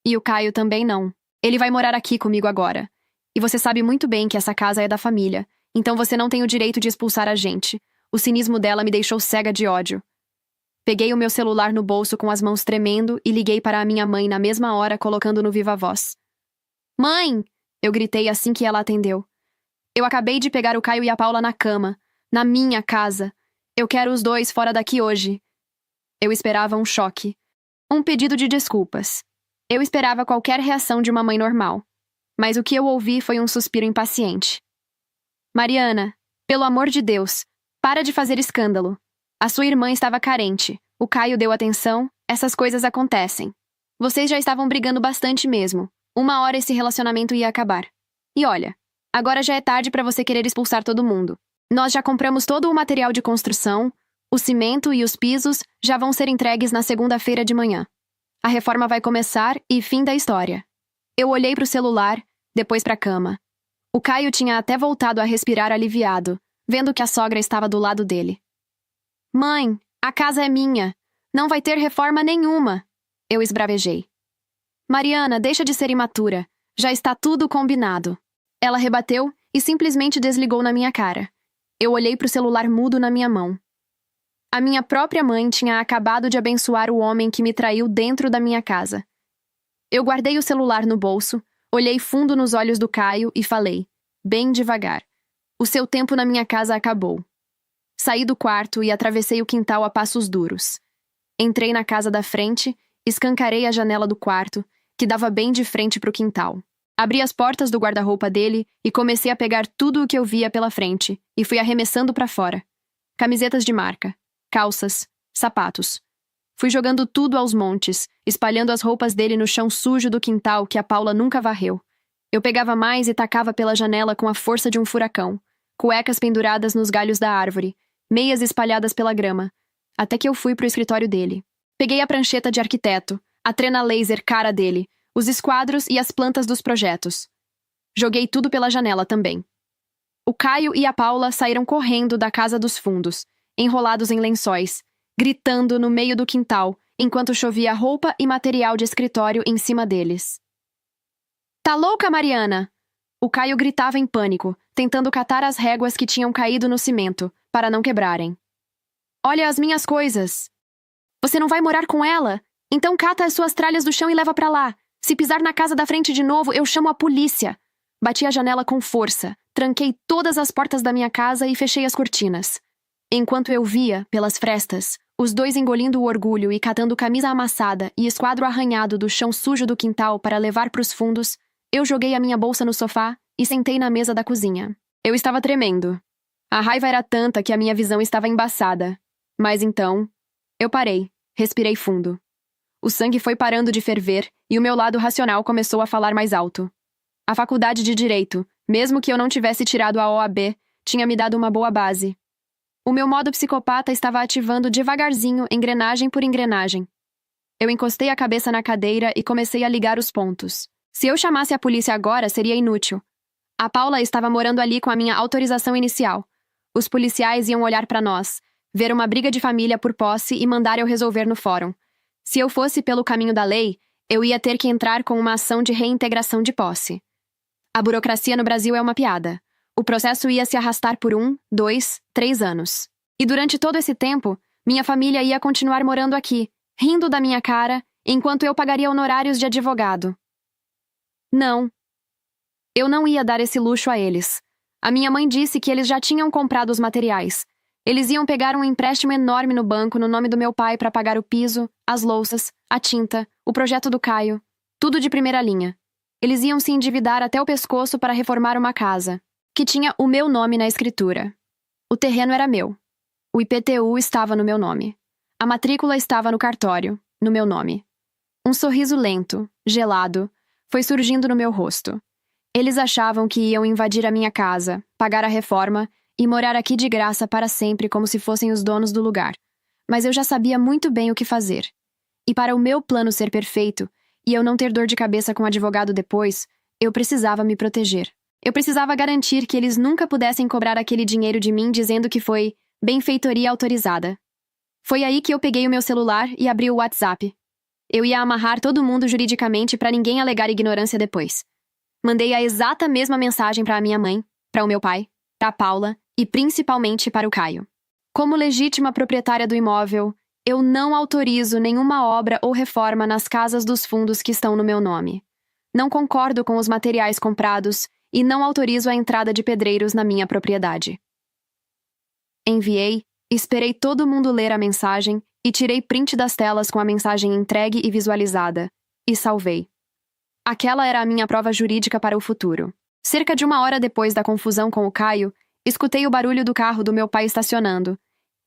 E o Caio também não. Ele vai morar aqui comigo agora. E você sabe muito bem que essa casa é da família. Então você não tem o direito de expulsar a gente. O cinismo dela me deixou cega de ódio. Peguei o meu celular no bolso com as mãos tremendo e liguei para a minha mãe na mesma hora, colocando no viva-voz. Mãe! Eu gritei assim que ela atendeu. Eu acabei de pegar o Caio e a Paula na cama. Na minha casa. Eu quero os 2 fora daqui hoje. Eu esperava um choque. Um pedido de desculpas. Eu esperava qualquer reação de uma mãe normal. Mas o que eu ouvi foi um suspiro impaciente. Mariana, pelo amor de Deus, para de fazer escândalo. A sua irmã estava carente. O Caio deu atenção. Essas coisas acontecem. Vocês já estavam brigando bastante mesmo. Uma hora esse relacionamento ia acabar. E olha, agora já é tarde para você querer expulsar todo mundo. Nós já compramos todo o material de construção, o cimento e os pisos já vão ser entregues na segunda-feira de manhã. A reforma vai começar e fim da história. Eu olhei para o celular, depois para a cama. O Caio tinha até voltado a respirar aliviado, vendo que a sogra estava do lado dele. Mãe, A casa é minha. Não vai ter reforma nenhuma. Eu esbravejei. Mariana, deixa de ser imatura. Já está tudo combinado. Ela rebateu e simplesmente desligou na minha cara. Eu olhei para o celular mudo na minha mão. A minha própria mãe tinha acabado de abençoar o homem que me traiu dentro da minha casa. Eu guardei o celular no bolso, olhei fundo nos olhos do Caio e falei, bem devagar. O seu tempo na minha casa acabou. Saí do quarto e atravessei o quintal a passos duros. Entrei na casa da frente, escancarei a janela do quarto, que dava bem de frente para o quintal. Abri as portas do guarda-roupa dele e comecei a pegar tudo o que eu via pela frente e fui arremessando para fora. Camisetas de marca, calças, sapatos. Fui jogando tudo aos montes, espalhando as roupas dele no chão sujo do quintal que a Paula nunca varreu. Eu pegava mais e tacava pela janela com a força de um furacão, cuecas penduradas nos galhos da árvore, meias espalhadas pela grama, até que eu fui pro escritório dele. Peguei a prancheta de arquiteto, a trena laser cara dele, os esquadros e as plantas dos projetos. Joguei tudo pela janela também. O Caio e a Paula saíram correndo da casa dos fundos, enrolados em lençóis, gritando no meio do quintal, enquanto chovia roupa e material de escritório em cima deles. Tá louca, Mariana? O Caio gritava em pânico, tentando catar as réguas que tinham caído no cimento, para não quebrarem. Olha as minhas coisas! Você não vai morar com ela? Então cata as suas tralhas do chão e leva pra lá. Se pisar na casa da frente de novo, eu chamo a polícia. Bati a janela com força, tranquei todas as portas da minha casa e fechei as cortinas. Enquanto eu via, pelas frestas, os dois engolindo o orgulho e catando camisa amassada e esquadro arranhado do chão sujo do quintal para levar pros fundos, eu joguei a minha bolsa no sofá e sentei na mesa da cozinha. Eu estava tremendo. A raiva era tanta que a minha visão estava embaçada. Mas então, eu parei, respirei fundo. O sangue foi parando de ferver e o meu lado racional começou a falar mais alto. A faculdade de Direito, mesmo que eu não tivesse tirado a OAB, tinha me dado uma boa base. O meu modo psicopata estava ativando devagarzinho, engrenagem por engrenagem. Eu encostei a cabeça na cadeira e comecei a ligar os pontos. Se eu chamasse a polícia agora, seria inútil. A Paula estava morando ali com a minha autorização inicial. Os policiais iam olhar para nós, ver uma briga de família por posse e mandar eu resolver no fórum. Se eu fosse pelo caminho da lei, eu ia ter que entrar com uma ação de reintegração de posse. A burocracia no Brasil é uma piada. O processo ia se arrastar por 1, 2, 3 anos. E durante todo esse tempo, minha família ia continuar morando aqui, rindo da minha cara, enquanto eu pagaria honorários de advogado. Não. Eu não ia dar esse luxo a eles. A minha mãe disse que eles já tinham comprado os materiais. Eles iam pegar um empréstimo enorme no banco no nome do meu pai para pagar o piso, as louças, a tinta, o projeto do Caio, tudo de primeira linha. Eles iam se endividar até o pescoço para reformar uma casa, que tinha o meu nome na escritura. O terreno era meu. O IPTU estava no meu nome. A matrícula estava no cartório, no meu nome. Um sorriso lento, gelado, foi surgindo no meu rosto. Eles achavam que iam invadir a minha casa, pagar a reforma e morar aqui de graça para sempre como se fossem os donos do lugar. Mas eu já sabia muito bem o que fazer. E para o meu plano ser perfeito, e eu não ter dor de cabeça com o advogado depois, eu precisava me proteger. Eu precisava garantir que eles nunca pudessem cobrar aquele dinheiro de mim dizendo que foi benfeitoria autorizada. Foi aí que eu peguei o meu celular e abri o WhatsApp. Eu ia amarrar todo mundo juridicamente para ninguém alegar ignorância depois. Mandei a exata mesma mensagem para a minha mãe, para o meu pai, para a Paula e principalmente para o Caio. Como legítima proprietária do imóvel, eu não autorizo nenhuma obra ou reforma nas casas dos fundos que estão no meu nome. Não concordo com os materiais comprados e não autorizo a entrada de pedreiros na minha propriedade. Enviei, esperei todo mundo ler a mensagem e tirei print das telas com a mensagem entregue e visualizada, e salvei. Aquela era a minha prova jurídica para o futuro. Cerca de 1 hora depois da confusão com o Caio, escutei o barulho do carro do meu pai estacionando.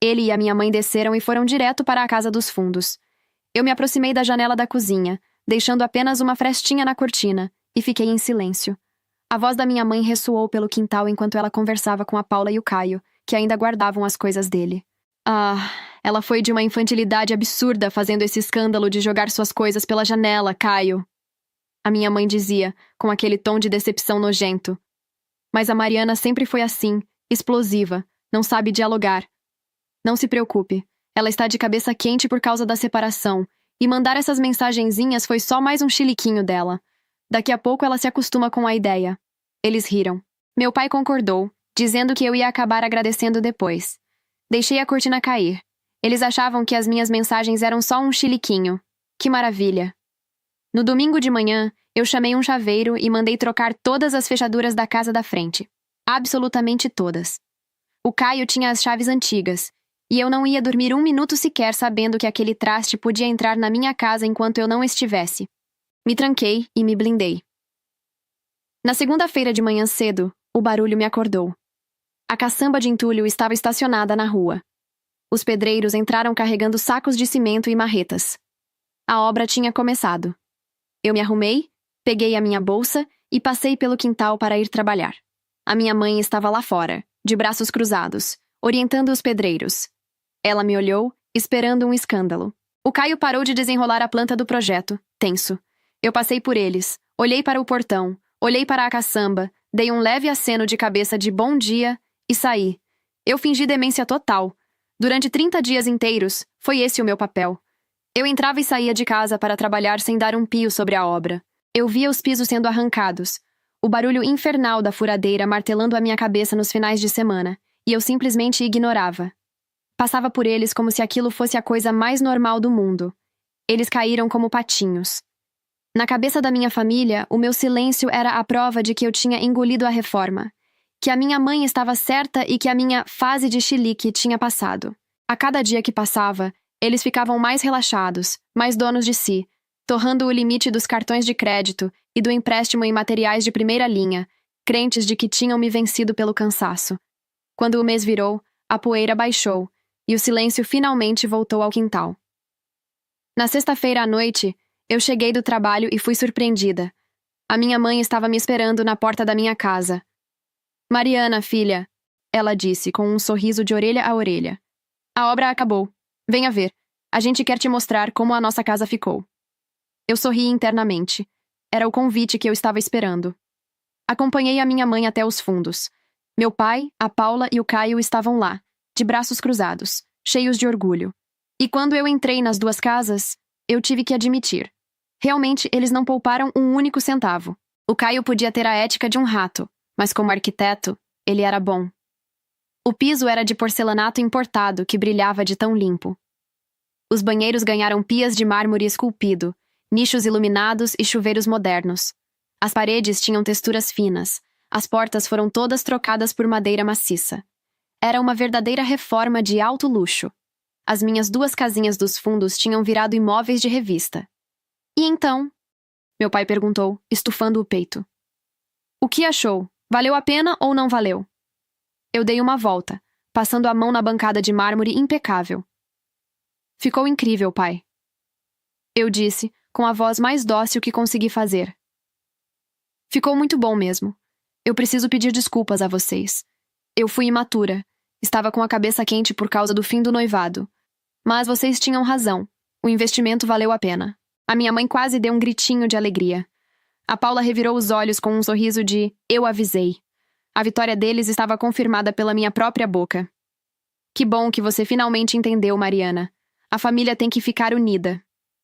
Ele e a minha mãe desceram e foram direto para a casa dos fundos. Eu me aproximei da janela da cozinha, deixando apenas uma frestinha na cortina, e fiquei em silêncio. A voz da minha mãe ressoou pelo quintal enquanto ela conversava com a Paula e o Caio, que ainda guardavam as coisas dele. Ela foi de uma infantilidade absurda fazendo esse escândalo de jogar suas coisas pela janela, Caio. A minha mãe dizia, com aquele tom de decepção nojento. Mas a Mariana sempre foi assim, explosiva, não sabe dialogar. Não se preocupe, Ela está de cabeça quente por causa da separação, e mandar essas mensagenzinhas foi só mais um chiliquinho dela. Daqui a pouco ela se acostuma com a ideia. Eles riram. Meu pai concordou, dizendo que eu ia acabar agradecendo depois. Deixei a cortina cair. Eles achavam que as minhas mensagens eram só um chiliquinho. Que maravilha! No domingo de manhã, eu chamei um chaveiro e mandei trocar todas as fechaduras da casa da frente. Absolutamente todas. O Caio tinha as chaves antigas, e eu não ia dormir um minuto sequer sabendo que aquele traste podia entrar na minha casa enquanto eu não estivesse. Me tranquei e me blindei. Na segunda-feira de manhã cedo, o barulho me acordou. A caçamba de entulho estava estacionada na rua. Os pedreiros entraram carregando sacos de cimento e marretas. A obra tinha começado. Eu me arrumei, peguei a minha bolsa e passei pelo quintal para ir trabalhar. A minha mãe estava lá fora, de braços cruzados, orientando os pedreiros. Ela me olhou, esperando um escândalo. O Caio parou de desenrolar a planta do projeto, tenso. Eu passei por eles, olhei para o portão, olhei para a caçamba, dei um leve aceno de cabeça de bom dia e saí. Eu fingi demência total. Durante 30 dias inteiros, foi esse o meu papel. Eu entrava e saía de casa para trabalhar sem dar um pio sobre a obra. Eu via os pisos sendo arrancados, o barulho infernal da furadeira martelando a minha cabeça nos finais de semana, e eu simplesmente ignorava. Passava por eles como se aquilo fosse a coisa mais normal do mundo. Eles caíram como patinhos. Na cabeça da minha família, o meu silêncio era a prova de que eu tinha engolido a reforma, que a minha mãe estava certa e que a minha fase de chilique tinha passado. A cada dia que passava, eles ficavam mais relaxados, mais donos de si, torrando o limite dos cartões de crédito e do empréstimo em materiais de primeira linha, crentes de que tinham me vencido pelo cansaço. Quando o mês virou, a poeira baixou e o silêncio finalmente voltou ao quintal. Na sexta-feira à noite, eu cheguei do trabalho e fui surpreendida. A minha mãe estava me esperando na porta da minha casa. Mariana, filha, ela disse com um sorriso de orelha a orelha. A obra acabou. Venha ver. A gente quer te mostrar como a nossa casa ficou. Eu sorri internamente. Era o convite que eu estava esperando. Acompanhei a minha mãe até os fundos. Meu pai, a Paula e o Caio estavam lá, de braços cruzados, cheios de orgulho. E quando eu entrei nas duas casas, eu tive que admitir. Realmente, eles não pouparam um único centavo. O Caio podia ter a ética de um rato, mas como arquiteto, ele era bom. O piso era de porcelanato importado que brilhava de tão limpo. Os banheiros ganharam pias de mármore esculpido, nichos iluminados e chuveiros modernos. As paredes tinham texturas finas. As portas foram todas trocadas por madeira maciça. Era uma verdadeira reforma de alto luxo. As minhas duas casinhas dos fundos tinham virado imóveis de revista. E então? Meu pai perguntou, estufando o peito. O que achou? Valeu a pena ou não valeu? Eu dei uma volta, passando a mão na bancada de mármore impecável. Ficou incrível, pai. Eu disse, com a voz mais dócil que consegui fazer. Ficou muito bom mesmo. Eu preciso pedir desculpas a vocês. Eu fui imatura. Estava com a cabeça quente por causa do fim do noivado. Mas vocês tinham razão. O investimento valeu a pena. A minha mãe quase deu um gritinho de alegria. A Paula revirou os olhos com um sorriso de "eu avisei". A vitória deles estava confirmada pela minha própria boca. Que bom que você finalmente entendeu, Mariana. A família tem que ficar unida.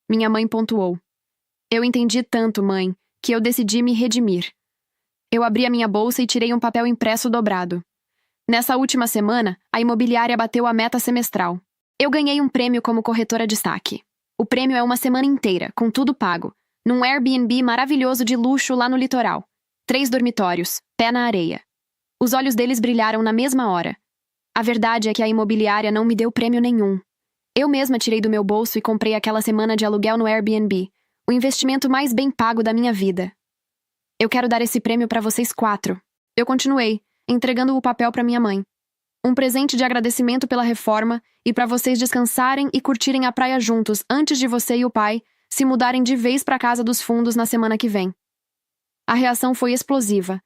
Minha mãe pontuou. Eu entendi tanto, mãe, que eu decidi me redimir. Eu abri a minha bolsa e tirei um papel impresso dobrado. Nessa última semana, a imobiliária bateu a meta semestral. Eu ganhei um prêmio como corretora de destaque. O prêmio é uma semana inteira, com tudo pago, num Airbnb maravilhoso de luxo lá no litoral. 3 dormitórios, pé na areia. Os olhos deles brilharam na mesma hora. A verdade é que a imobiliária não me deu prêmio nenhum. Eu mesma tirei do meu bolso e comprei aquela semana de aluguel no Airbnb, o investimento mais bem pago da minha vida. Eu quero dar esse prêmio para vocês 4. Eu continuei, entregando o papel para minha mãe. Um presente de agradecimento pela reforma e para vocês descansarem e curtirem a praia juntos antes de você e o pai se mudarem de vez para a casa dos fundos na semana que vem. A reação foi explosiva.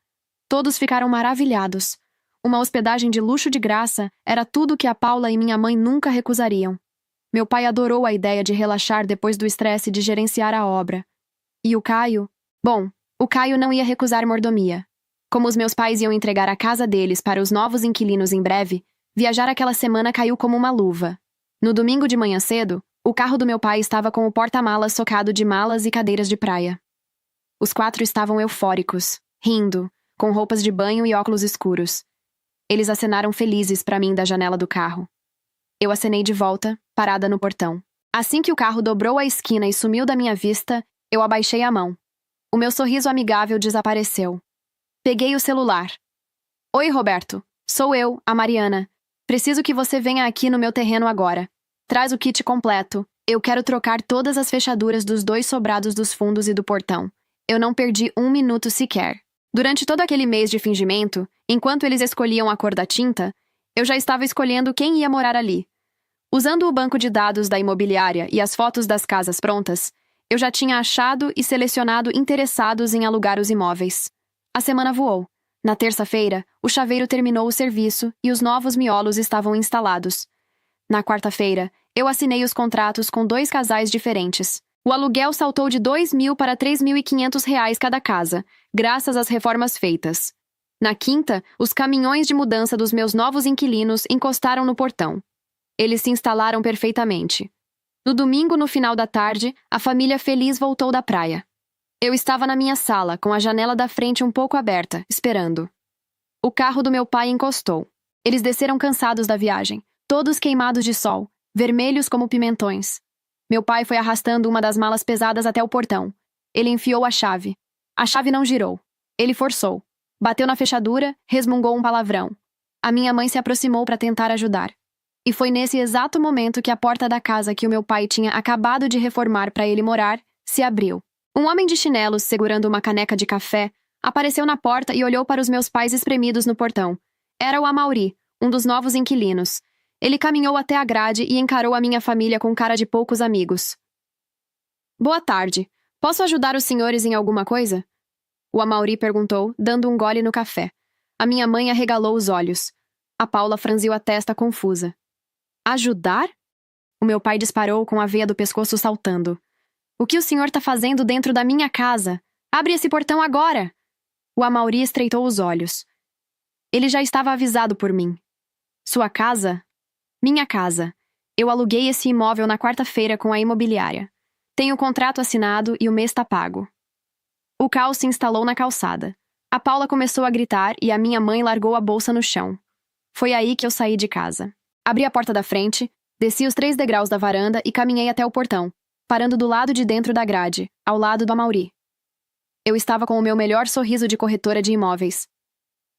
Todos ficaram maravilhados. Uma hospedagem de luxo de graça era tudo que a Paula e minha mãe nunca recusariam. Meu pai adorou a ideia de relaxar depois do estresse de gerenciar a obra. E o Caio? Bom, o Caio não ia recusar mordomia. Como os meus pais iam entregar a casa deles para os novos inquilinos em breve, viajar aquela semana caiu como uma luva. No domingo de manhã cedo, o carro do meu pai estava com o porta-malas socado de malas e cadeiras de praia. Os 4 estavam eufóricos, rindo, com roupas de banho e óculos escuros. Eles acenaram felizes para mim da janela do carro. Eu acenei de volta, parada no portão. Assim que o carro dobrou a esquina e sumiu da minha vista, eu abaixei a mão. O meu sorriso amigável desapareceu. Peguei o celular. Oi, Roberto. Sou eu, a Mariana. Preciso que você venha aqui no meu terreno agora. Traz o kit completo. Eu quero trocar todas as fechaduras dos 2 sobrados dos fundos e do portão. Eu não perdi 1 minuto sequer. Durante todo aquele mês de fingimento, enquanto eles escolhiam a cor da tinta, eu já estava escolhendo quem ia morar ali. Usando o banco de dados da imobiliária e as fotos das casas prontas, eu já tinha achado e selecionado interessados em alugar os imóveis. A semana voou. Na terça-feira, o chaveiro terminou o serviço e os novos miolos estavam instalados. Na quarta-feira, eu assinei os contratos com 2 casais diferentes. O aluguel saltou de R$ 2.000 para R$ 3.500 cada casa, graças às reformas feitas. Na quinta, os caminhões de mudança dos meus novos inquilinos encostaram no portão. Eles se instalaram perfeitamente. No domingo, no final da tarde, a família feliz voltou da praia. Eu estava na minha sala, com a janela da frente um pouco aberta, esperando. O carro do meu pai encostou. Eles desceram cansados da viagem, todos queimados de sol, vermelhos como pimentões. Meu pai foi arrastando uma das malas pesadas até o portão. Ele enfiou a chave. A chave não girou. Ele forçou. Bateu na fechadura, resmungou um palavrão. A minha mãe se aproximou para tentar ajudar. E foi nesse exato momento que a porta da casa que o meu pai tinha acabado de reformar para ele morar se abriu. Um homem de chinelos, segurando uma caneca de café, apareceu na porta e olhou para os meus pais espremidos no portão. Era o Amaury, um dos novos inquilinos. Ele caminhou até a grade e encarou a minha família com cara de poucos amigos. Boa tarde. Posso ajudar os senhores em alguma coisa? O Amaury perguntou, dando um gole no café. A minha mãe arregalou os olhos. A Paula franziu a testa confusa. Ajudar? O meu pai disparou com a veia do pescoço saltando. O que o senhor está fazendo dentro da minha casa? Abre esse portão agora! O Amaury estreitou os olhos. Ele já estava avisado por mim. Sua casa? Minha casa. Eu aluguei esse imóvel na quarta-feira com a imobiliária. Tenho o contrato assinado e o mês está pago. O caos se instalou na calçada. A Paula começou a gritar e a minha mãe largou a bolsa no chão. Foi aí que eu saí de casa. Abri a porta da frente, desci os 3 degraus da varanda e caminhei até o portão, parando do lado de dentro da grade, ao lado do Amaury. Eu estava com o meu melhor sorriso de corretora de imóveis.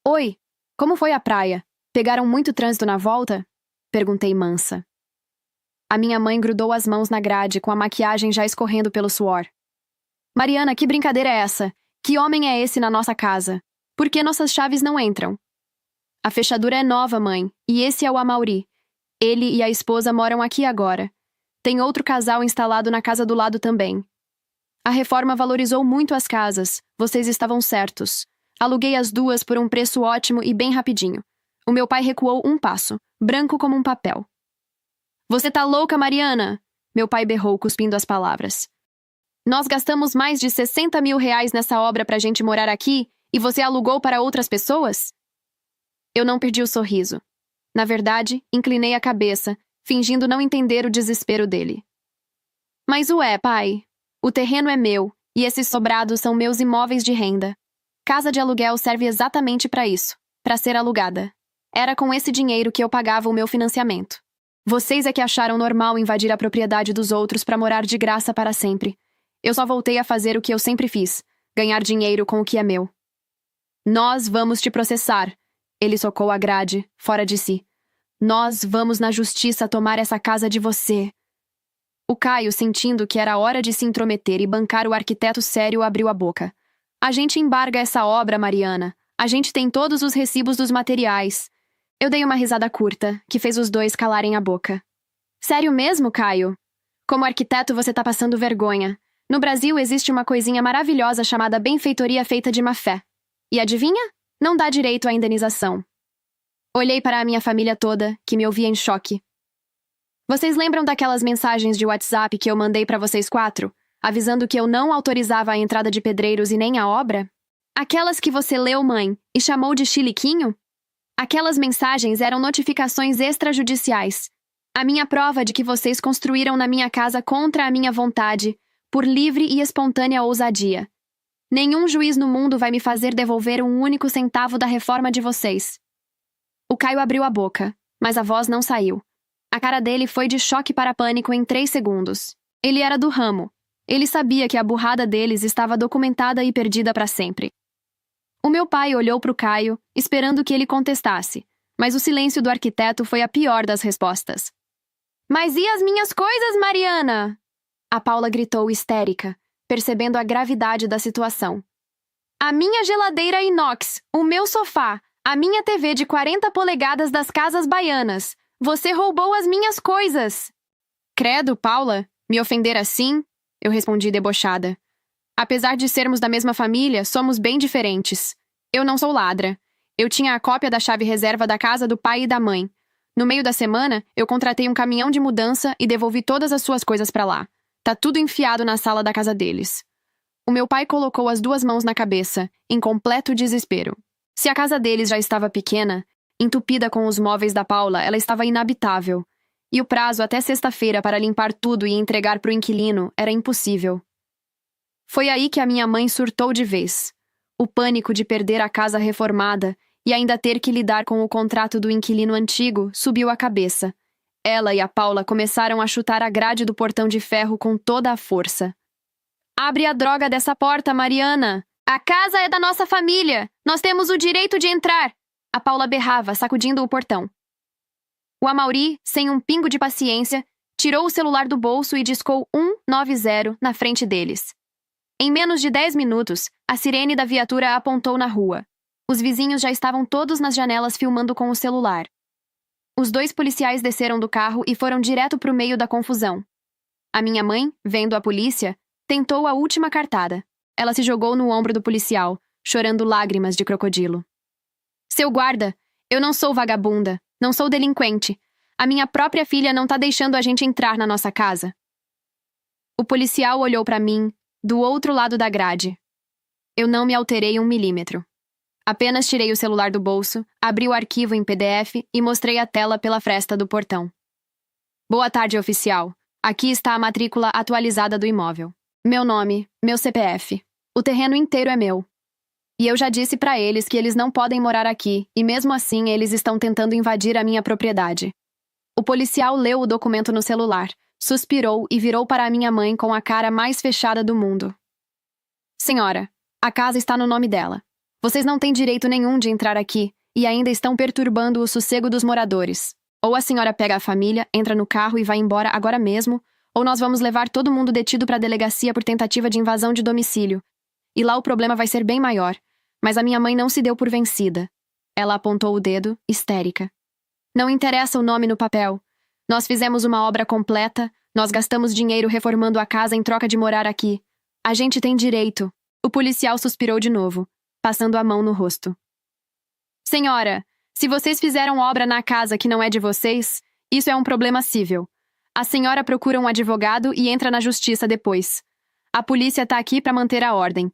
Oi, como foi a praia? Pegaram muito trânsito na volta? Perguntei mansa. A minha mãe grudou as mãos na grade, com a maquiagem já escorrendo pelo suor. Mariana, que brincadeira é essa? Que homem é esse na nossa casa? Por que nossas chaves não entram? A fechadura é nova, mãe, e esse é o Amaury. Ele e a esposa moram aqui agora. Tem outro casal instalado na casa do lado também. A reforma valorizou muito as casas, vocês estavam certos. Aluguei as 2 por um preço ótimo e bem rapidinho. O meu pai recuou um passo, branco como um papel. Você tá louca, Mariana? Meu pai berrou, cuspindo as palavras. Nós gastamos mais de R$ 60 mil nessa obra pra gente morar aqui e você alugou para outras pessoas? Eu não perdi o sorriso. Na verdade, inclinei a cabeça, fingindo não entender o desespero dele. Mas pai. O terreno é meu, e esses sobrados são meus imóveis de renda. Casa de aluguel serve exatamente para isso, para ser alugada. Era com esse dinheiro que eu pagava o meu financiamento. Vocês é que acharam normal invadir a propriedade dos outros para morar de graça para sempre. Eu só voltei a fazer o que eu sempre fiz, ganhar dinheiro com o que é meu. Nós vamos te processar. Ele socou a grade, fora de si. Nós vamos na justiça tomar essa casa de você. O Caio, sentindo que era hora de se intrometer e bancar o arquiteto sério, abriu a boca. A gente embarga essa obra, Mariana. A gente tem todos os recibos dos materiais. Eu dei uma risada curta, que fez os 2 calarem a boca. Sério mesmo, Caio? Como arquiteto, você tá passando vergonha. No Brasil existe uma coisinha maravilhosa chamada benfeitoria feita de má fé. E adivinha? Não dá direito à indenização. Olhei para a minha família toda, que me ouvia em choque. Vocês lembram daquelas mensagens de WhatsApp que eu mandei para vocês 4, avisando que eu não autorizava a entrada de pedreiros e nem a obra? Aquelas que você leu, mãe, e chamou de chiliquinho? Aquelas mensagens eram notificações extrajudiciais. A minha prova de que vocês construíram na minha casa contra a minha vontade, por livre e espontânea ousadia. Nenhum juiz no mundo vai me fazer devolver um único centavo da reforma de vocês. O Caio abriu a boca, mas a voz não saiu. A cara dele foi de choque para pânico em 3 segundos. Ele era do ramo. Ele sabia que a burrada deles estava documentada e perdida para sempre. O meu pai olhou para o Caio, esperando que ele contestasse, mas o silêncio do arquiteto foi a pior das respostas. Mas e as minhas coisas, Mariana? A Paula gritou histérica, percebendo a gravidade da situação. A minha geladeira inox, o meu sofá, a minha TV de 40 polegadas das casas baianas. Você roubou as minhas coisas! Credo, Paula, me ofender assim? Eu respondi debochada. Apesar de sermos da mesma família, somos bem diferentes. Eu não sou ladra. Eu tinha a cópia da chave reserva da casa do pai e da mãe. No meio da semana, eu contratei um caminhão de mudança e devolvi todas as suas coisas pra lá. Tá tudo enfiado na sala da casa deles. O meu pai colocou as 2 mãos na cabeça, em completo desespero. Se a casa deles já estava pequena, entupida com os móveis da Paula, ela estava inabitável. E o prazo até sexta-feira para limpar tudo e entregar para o inquilino era impossível. Foi aí que a minha mãe surtou de vez. O pânico de perder a casa reformada e ainda ter que lidar com o contrato do inquilino antigo subiu a cabeça. Ela e a Paula começaram a chutar a grade do portão de ferro com toda a força. Abre a droga dessa porta, Mariana! A casa é da nossa família! Nós temos o direito de entrar! A Paula berrava, sacudindo o portão. O Amauri, sem um pingo de paciência, tirou o celular do bolso e discou 190 na frente deles. Em menos de 10 minutos, a sirene da viatura apontou na rua. Os vizinhos já estavam todos nas janelas filmando com o celular. Os 2 policiais desceram do carro e foram direto para o meio da confusão. A minha mãe, vendo a polícia, tentou a última cartada. Ela se jogou no ombro do policial, chorando lágrimas de crocodilo. Seu guarda, eu não sou vagabunda, não sou delinquente. A minha própria filha não tá deixando a gente entrar na nossa casa. O policial olhou para mim, do outro lado da grade. Eu não me alterei 1 milímetro. Apenas tirei o celular do bolso, abri o arquivo em PDF e mostrei a tela pela fresta do portão. Boa tarde, oficial. Aqui está a matrícula atualizada do imóvel. Meu nome, meu CPF. O terreno inteiro é meu. E eu já disse para eles que eles não podem morar aqui, e mesmo assim eles estão tentando invadir a minha propriedade. O policial leu o documento no celular, suspirou e virou para a minha mãe com a cara mais fechada do mundo. Senhora, a casa está no nome dela. Vocês não têm direito nenhum de entrar aqui, e ainda estão perturbando o sossego dos moradores. Ou a senhora pega a família, entra no carro e vai embora agora mesmo, ou nós vamos levar todo mundo detido para a delegacia por tentativa de invasão de domicílio. E lá o problema vai ser bem maior. Mas a minha mãe não se deu por vencida. Ela apontou o dedo, histérica. Não interessa o nome no papel. Nós fizemos uma obra completa, nós gastamos dinheiro reformando a casa em troca de morar aqui. A gente tem direito. O policial suspirou de novo, passando a mão no rosto. Senhora, se vocês fizeram obra na casa que não é de vocês, isso é um problema civil. A senhora procura um advogado e entra na justiça depois. A polícia tá aqui para manter a ordem.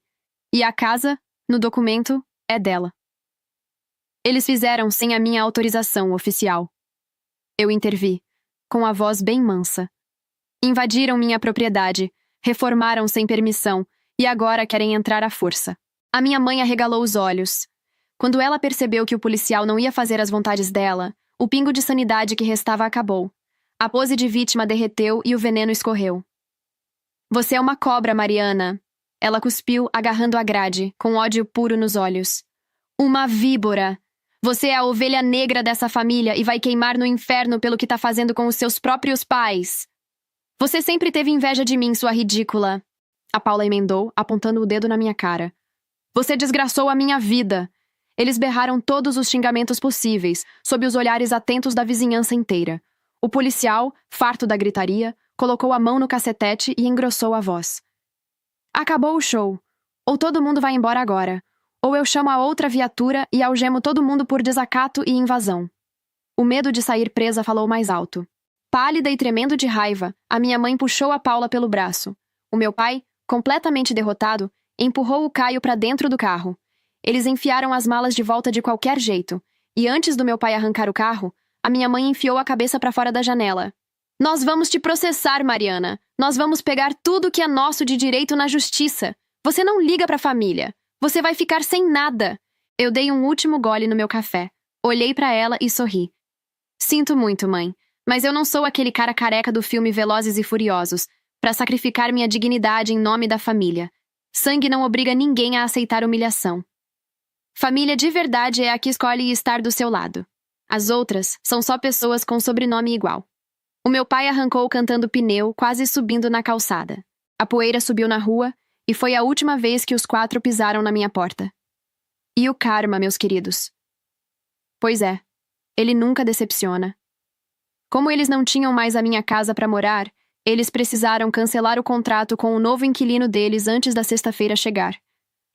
E a casa, no documento, é dela. Eles fizeram sem a minha autorização oficial. Eu intervi, com a voz bem mansa. Invadiram minha propriedade, reformaram sem permissão e agora querem entrar à força. A minha mãe arregalou os olhos. Quando ela percebeu que o policial não ia fazer as vontades dela, o pingo de sanidade que restava acabou. A pose de vítima derreteu e o veneno escorreu. Você é uma cobra, Mariana. Ela cuspiu, agarrando a grade, com ódio puro nos olhos. Uma víbora! Você é a ovelha negra dessa família e vai queimar no inferno pelo que tá fazendo com os seus próprios pais. Você sempre teve inveja de mim, sua ridícula. A Paula emendou, apontando o dedo na minha cara. Você desgraçou a minha vida. Eles berraram todos os xingamentos possíveis, sob os olhares atentos da vizinhança inteira. O policial, farto da gritaria, colocou a mão no cacetete e engrossou a voz. Acabou o show. Ou todo mundo vai embora agora. Ou eu chamo a outra viatura e algemo todo mundo por desacato e invasão. O medo de sair presa falou mais alto. Pálida e tremendo de raiva, a minha mãe puxou a Paula pelo braço. O meu pai, completamente derrotado, empurrou o Caio para dentro do carro. Eles enfiaram as malas de volta de qualquer jeito, e antes do meu pai arrancar o carro, A minha mãe enfiou a cabeça para fora da janela. Nós vamos te processar, Mariana. Nós vamos pegar tudo que é nosso de direito na justiça. Você não liga para a família. Você vai ficar sem nada. Eu dei um último gole no meu café. Olhei para ela e sorri. Sinto muito, mãe, mas eu não sou aquele cara careca do filme Velozes e Furiosos para sacrificar minha dignidade em nome da família. Sangue não obriga ninguém a aceitar humilhação. Família de verdade é a que escolhe estar do seu lado. As outras são só pessoas com sobrenome igual. O meu pai arrancou cantando pneu, quase subindo na calçada. A poeira subiu na rua e foi a última vez que os 4 pisaram na minha porta. E o karma, meus queridos. Pois é, ele nunca decepciona. Como eles não tinham mais a minha casa para morar, eles precisaram cancelar o contrato com o novo inquilino deles antes da sexta-feira chegar.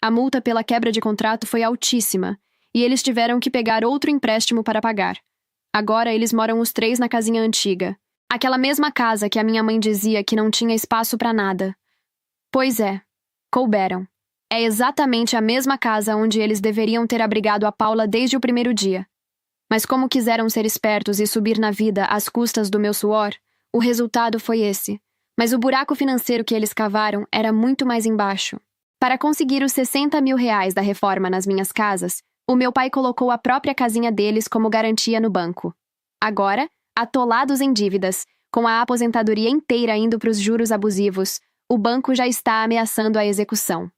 A multa pela quebra de contrato foi altíssima, e eles tiveram que pegar outro empréstimo para pagar. Agora eles moram os 3 na casinha antiga. Aquela mesma casa que a minha mãe dizia que não tinha espaço para nada. Pois é, couberam. É exatamente a mesma casa onde eles deveriam ter abrigado a Paula desde o primeiro dia. Mas como quiseram ser espertos e subir na vida às custas do meu suor, o resultado foi esse. Mas o buraco financeiro que eles cavaram era muito mais embaixo. Para conseguir os 60 mil reais da reforma nas minhas casas, o meu pai colocou a própria casinha deles como garantia no banco. Agora, atolados em dívidas, com a aposentadoria inteira indo para os juros abusivos, o banco já está ameaçando a execução.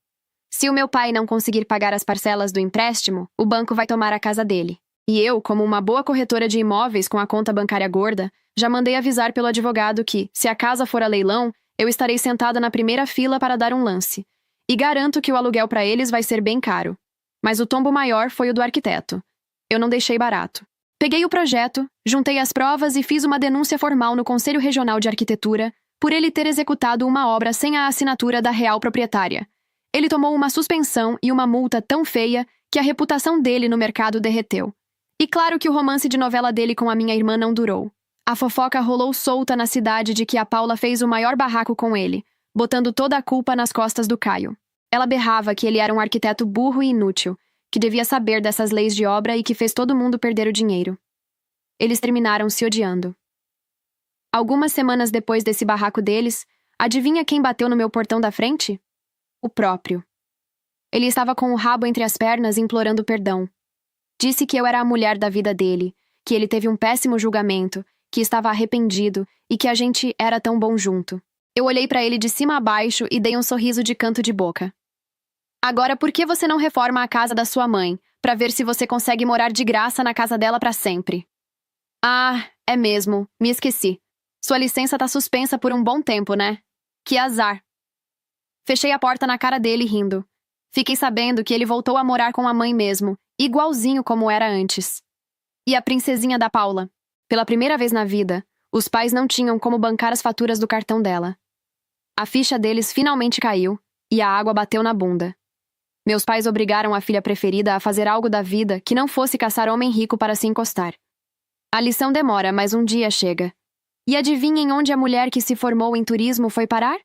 Se o meu pai não conseguir pagar as parcelas do empréstimo, o banco vai tomar a casa dele. E eu, como uma boa corretora de imóveis com a conta bancária gorda, já mandei avisar pelo advogado que, se a casa for a leilão, eu estarei sentada na primeira fila para dar um lance. E garanto que o aluguel para eles vai ser bem caro. Mas o tombo maior foi o do arquiteto. Eu não deixei barato. Peguei o projeto, juntei as provas e fiz uma denúncia formal no Conselho Regional de Arquitetura por ele ter executado uma obra sem a assinatura da real proprietária. Ele tomou uma suspensão e uma multa tão feia que a reputação dele no mercado derreteu. E claro que o romance de novela dele com a minha irmã não durou. A fofoca rolou solta na cidade de que a Paula fez o maior barraco com ele, botando toda a culpa nas costas do Caio. Ela berrava que ele era um arquiteto burro e inútil, que devia saber dessas leis de obra e que fez todo mundo perder o dinheiro. Eles terminaram se odiando. Algumas semanas depois desse barraco deles, adivinha quem bateu no meu portão da frente? O próprio. Ele estava com o rabo entre as pernas implorando perdão. Disse que eu era a mulher da vida dele, que ele teve um péssimo julgamento, que estava arrependido e que a gente era tão bom junto. Eu olhei para ele de cima a baixo e dei um sorriso de canto de boca. Agora, por que você não reforma a casa da sua mãe, para ver se você consegue morar de graça na casa dela para sempre? Ah, é mesmo, me esqueci. Sua licença tá suspensa por um bom tempo, né? Que azar. Fechei a porta na cara dele rindo. Fiquei sabendo que ele voltou a morar com a mãe mesmo, igualzinho como era antes. E a princesinha da Paula? Pela primeira vez na vida, os pais não tinham como bancar as faturas do cartão dela. A ficha deles finalmente caiu e a água bateu na bunda. Meus pais obrigaram a filha preferida a fazer algo da vida que não fosse caçar homem rico para se encostar. A lição demora, mas um dia chega. E adivinhem onde a mulher que se formou em turismo foi parar?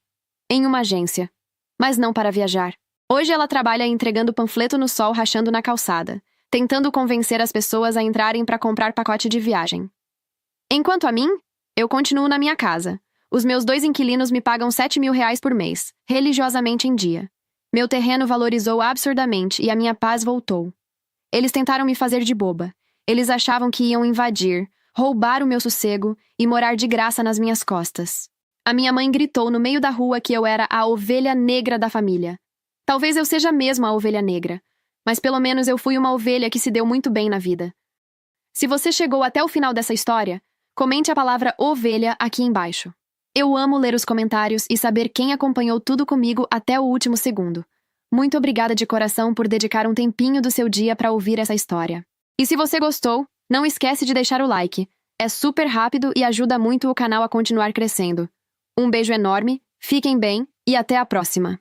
Em uma agência. Mas não para viajar. Hoje ela trabalha entregando panfleto no sol rachando na calçada, tentando convencer as pessoas a entrarem para comprar pacote de viagem. Enquanto a mim, eu continuo na minha casa. Os meus 2 inquilinos me pagam 7 mil reais por mês, religiosamente em dia. Meu terreno valorizou absurdamente e a minha paz voltou. Eles tentaram me fazer de boba. Eles achavam que iam invadir, roubar o meu sossego e morar de graça nas minhas costas. A minha mãe gritou no meio da rua que eu era a ovelha negra da família. Talvez eu seja mesmo a ovelha negra, mas pelo menos eu fui uma ovelha que se deu muito bem na vida. Se você chegou até o final dessa história, comente a palavra ovelha aqui embaixo. Eu amo ler os comentários e saber quem acompanhou tudo comigo até o último segundo. Muito obrigada de coração por dedicar um tempinho do seu dia para ouvir essa história. E se você gostou, não esquece de deixar o like. É super rápido e ajuda muito o canal a continuar crescendo. Um beijo enorme, fiquem bem e até a próxima!